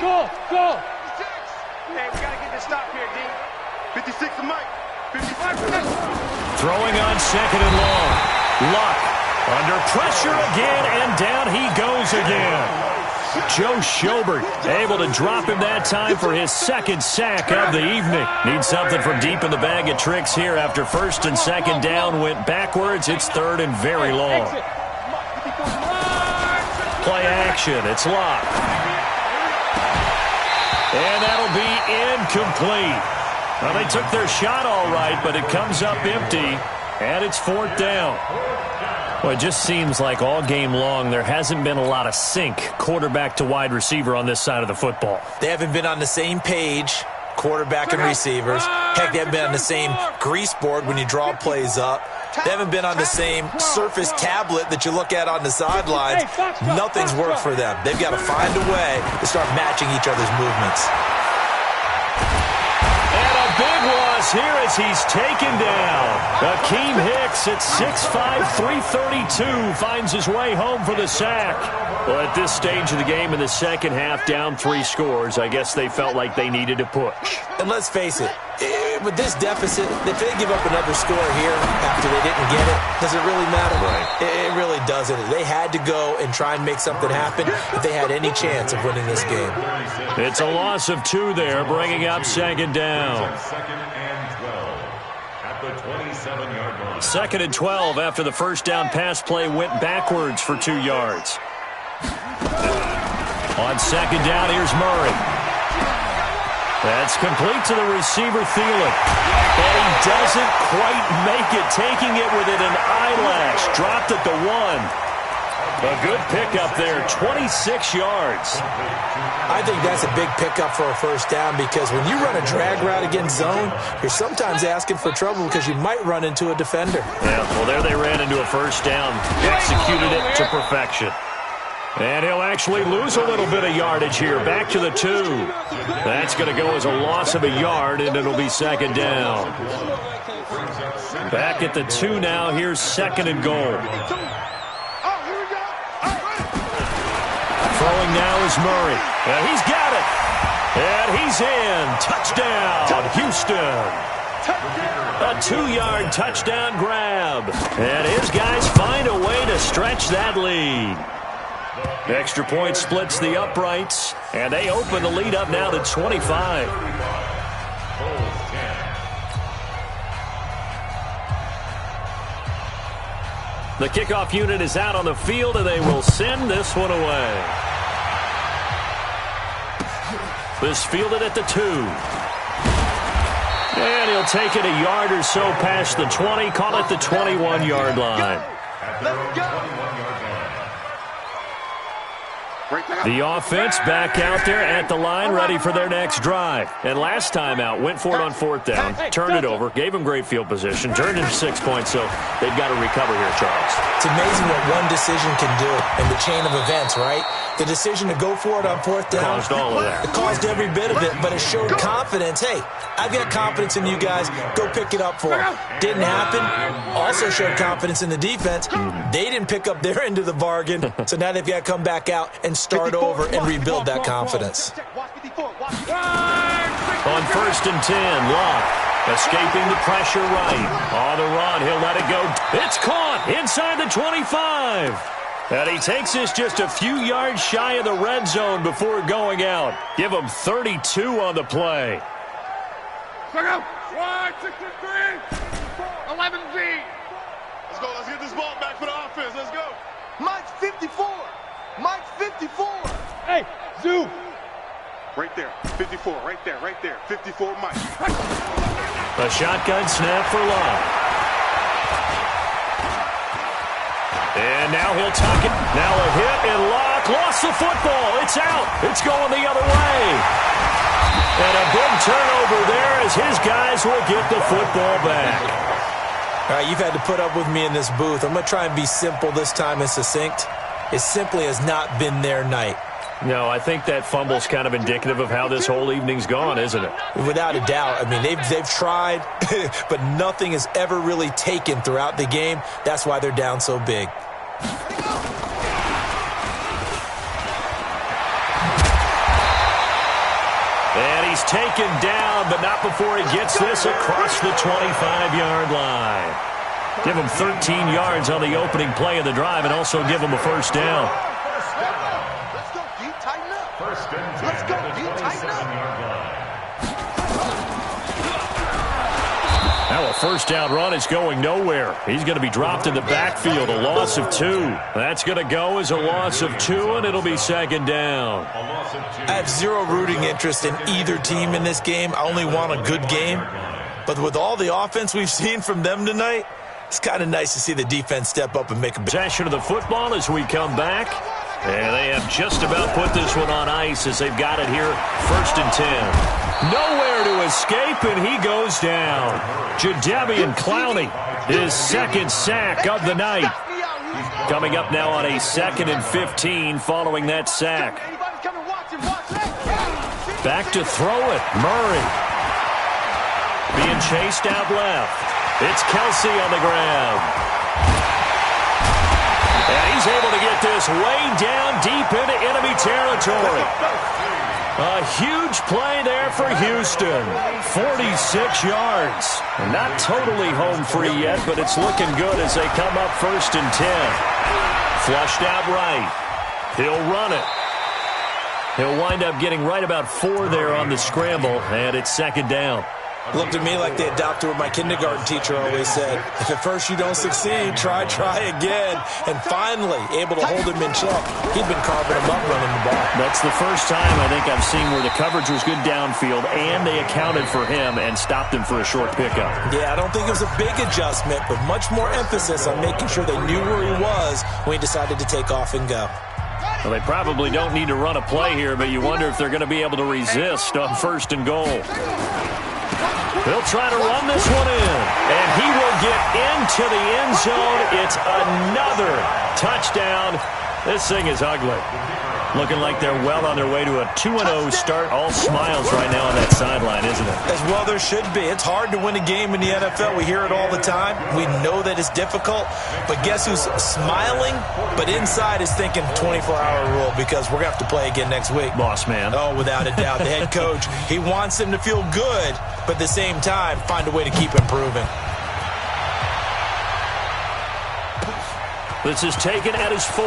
go. 56. Hey, we got to get this stop here, D. 56 to Mike. 55. Throwing on 2nd and long. Luck under pressure again, and down he goes again. Joe Schobert able to drop him that time for his 2nd sack of the evening. Needs something from deep in the bag of tricks here after 1st and 2nd down went backwards. It's 3rd and very long. Play action. It's Luck. And that'll be incomplete. Well, they took their shot all right, but it comes up empty, and it's 4th down. Well, it just seems like all game long there hasn't been a lot of sync quarterback to wide receiver on this side of the football. They haven't been on the same page, quarterback and receivers. Heck, they haven't been on the same grease board when you draw plays up. They haven't been on the same Surface tablet that you look at on the sidelines. Nothing's worked for them. They've got to find a way to start matching each other's movements. Big loss here as he's taken down. Akeem Hicks at 6'5", 332 finds his way home for the sack. Well, at this stage of the game in the second half, down 3 scores, I guess they felt like they needed to push. And let's face it, with this deficit, if they give up another score here after they didn't get it, does it really matter? Right. It really doesn't. They had to go and try and make something happen if they had any chance of winning this game. It's a loss of 2 there, bringing up 2nd down. 2nd and 12 after the first down pass play went backwards for 2 yards. On 2nd down, here's Murray. That's complete to the receiver, Thielen. And he doesn't quite make it, taking it within an eyelash. Dropped at the 1. A good pickup there, 26 yards. I think that's a big pickup for a first down because when you run a drag route against zone, you're sometimes asking for trouble because you might run into a defender. Yeah, well, there they ran into a first down, executed it to perfection. And he'll actually lose a little bit of yardage here, back to the 2. That's going to go as a loss of a yard, and it'll be 2nd down. Back at the 2 now, here's 2nd and goal. Throwing now is Murray. And he's got it. And he's in. Touchdown, Houston. A 2-yard touchdown grab. And his guys find a way to stretch that lead. Extra point splits the uprights. And they open the lead up now to 25. The kickoff unit is out on the field, and they will send this one away. This fielded at the 2. And he'll take it a yard or so past the 20, call it the 21-yard line. Let's go. The offense back out there at the line, ready for their next drive. And last time out, went for it on 4th down, turned it over, gave them great field position, turned it to 6 points, so they've got to recover here, Charles. It's amazing what one decision can do in the chain of events, right? The decision to go for it on 4th down. Caused all of that. It caused every bit of it, but it showed confidence. Hey, I've got confidence in you guys. Go pick it up for them. Didn't happen. Also showed confidence in the defense. They didn't pick up their end of the bargain, so now they've got to come back out and start over and rebuild that confidence. On 1st and 10, Locke escaping the pressure right. On the run, he'll let it go. It's caught inside the 25. And he takes this just a few yards shy of the red zone before going out. Give him 32 on the play. Wide 63, 11Z. Let's go. Let's get this ball back for the offense. Let's go. Mike's 54. Mike's 54. Hey, Zoo. Right there. 54. Right there. Right there. 54 Mike. A shotgun snap for Locke. And now he'll tuck it. Now a hit, and Locke lost the football. It's out. It's going the other way. And a big turnover there as his guys will get the football back. All right, you've had to put up with me in this booth. I'm going to try and be simple this time and succinct. It simply has not been their night. No, I think that fumble's kind of indicative of how this whole evening's gone, isn't it? Without a doubt. I mean, they've tried, but nothing has ever really taken throughout the game. That's why they're down so big. And he's taken down, but not before he gets this across the 25-yard line. Give him 13 yards on the opening play of the drive and also give him a 1st down. Let's go, D. Tighten up. 1st and 10. Let's go, D. Tighten up. Now a 1st down run is going nowhere. He's going to be dropped in the backfield, a loss of 2. That's going to go as a loss of 2, and it'll be 2nd down. I have zero rooting interest in either team in this game. I only want a good game. But with all the offense we've seen from them tonight, it's kind of nice to see the defense step up and make a possession of the football as we come back. And they have just about put this one on ice as they've got it here, 1st and 10. Nowhere to escape, and he goes down. Jadeveon Clowney, his 2nd sack of the night. Coming up now on a 2nd and 15 following that sack. Back to throw it, Murray. Being chased out left. It's Kelsey on the ground. And he's able to get this way down deep into enemy territory. A huge play there for Houston. 46 yards. Not totally home free yet, but it's looking good as they come up 1st and 10. Flushed out right. He'll run it. He'll wind up getting right about 4 there on the scramble, and it's 2nd down. Looked at me like they adopted what my kindergarten teacher always said. If at first you don't succeed, try again. And finally, able to hold him in check. He'd been carving him up running the ball. That's the first time I think I've seen where the coverage was good downfield and they accounted for him and stopped him for a short pickup. Yeah, I don't think it was a big adjustment, but much more emphasis on making sure they knew where he was when he decided to take off and go. Well, they probably don't need to run a play here, but you wonder if they're going to be able to resist on 1st and goal. He'll try to run this one in, and he will get into the end zone. It's another touchdown. This thing is ugly. Looking like they're well on their way to a 2-0 start. All smiles right now on that sideline, isn't it? As well there should be. It's hard to win a game in the NFL. We hear it all the time. We know that it's difficult. But guess who's smiling? But inside is thinking 24-hour rule because we're going to have to play again next week. Boss man. Oh, without a doubt. The head coach, he wants them to feel good, but at the same time, find a way to keep improving. This is taken at his 4.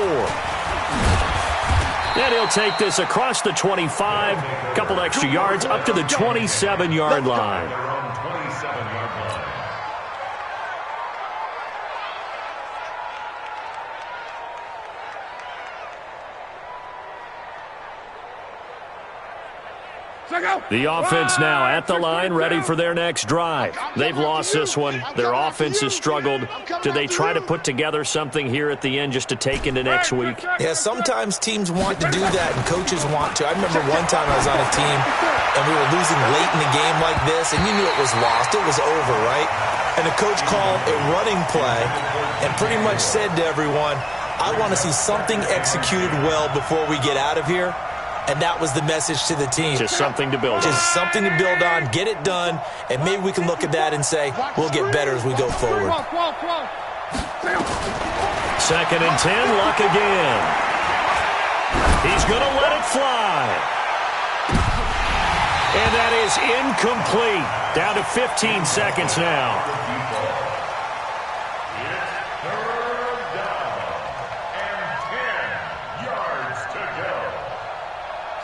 And he'll take this across the 25, a couple extra yards up to the 27-yard line. The offense now at the line, ready for their next drive. They've lost this one. Their offense has struggled. Do they try to put together something here at the end just to take into next week? Yeah, sometimes teams want to do that and coaches want to. I remember one time I was on a team and we were losing late in the game like this, and you knew it was lost. It was over, right? And the coach called a running play and pretty much said to everyone, I want to see something executed well before we get out of here. And that was the message to the team. Just something to build on. Just something to build on, get it done, and maybe we can look at that and say, we'll get better as we go forward. 2nd and 10, Luck again. He's going to let it fly. And that is incomplete. Down to 15 seconds now.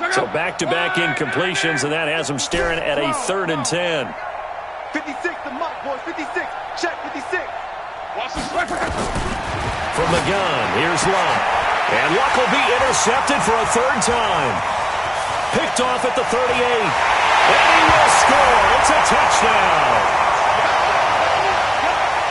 So back-to-back incompletions, and that has them staring at a 3rd and 10. 56 to Muck, boys. 56. Check 56. Watch this. From the gun, here's Luck. And Luck will be intercepted for a 3rd time. Picked off at the 38. And he will score. It's a touchdown.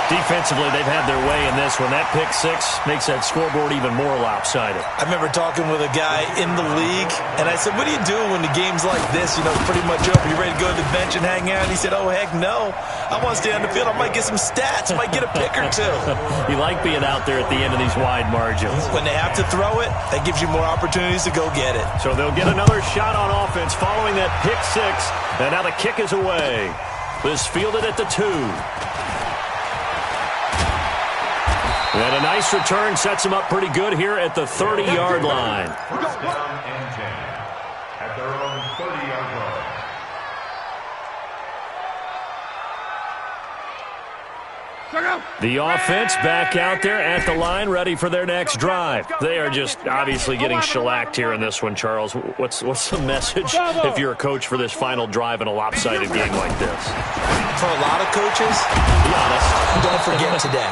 Defensively, they've had their way in this one. That pick 6 makes that scoreboard even more lopsided. I remember talking with a guy in the league, and I said, what do you do when the game's like this? You know, pretty much over. You ready to go to the bench and hang out? And he said, oh, heck no. I want to stay on the field. I might get some stats. I might get a pick or two. You like being out there at the end of these wide margins. When they have to throw it, that gives you more opportunities to go get it. So they'll get another shot on offense following that pick 6. And now the kick is away. This fielded at the 2. And a nice return sets him up pretty good here at the 30-yard line. First down and 10 at their own 30-yard line. The offense back out there at the line, ready for their next drive. They are just obviously getting shellacked here in this one, Charles. What's the message if you're a coach for this final drive in a lopsided game like this? For a lot of coaches, be honest, don't forget today.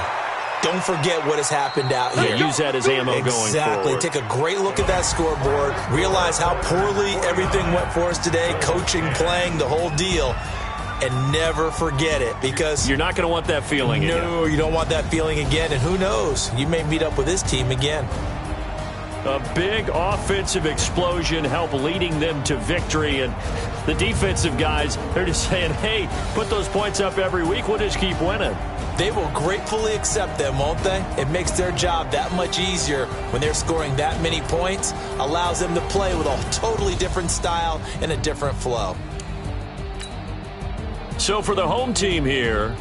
Don't forget what has happened out here. Yeah, use that as ammo going forward. Exactly. Take a great look at that scoreboard. Realize how poorly everything went for us today. Coaching, playing, the whole deal. And never forget it, because you're not going to want that feeling again. No, you don't want that feeling again. And who knows? You may meet up with this team again. A big offensive explosion helped leading them to victory. And the defensive guys, they're just saying, hey, put those points up every week. We'll just keep winning. They will gratefully accept them, won't they? It makes their job that much easier when they're scoring that many points. Allows them to play with a totally different style and a different flow. So for the home team here,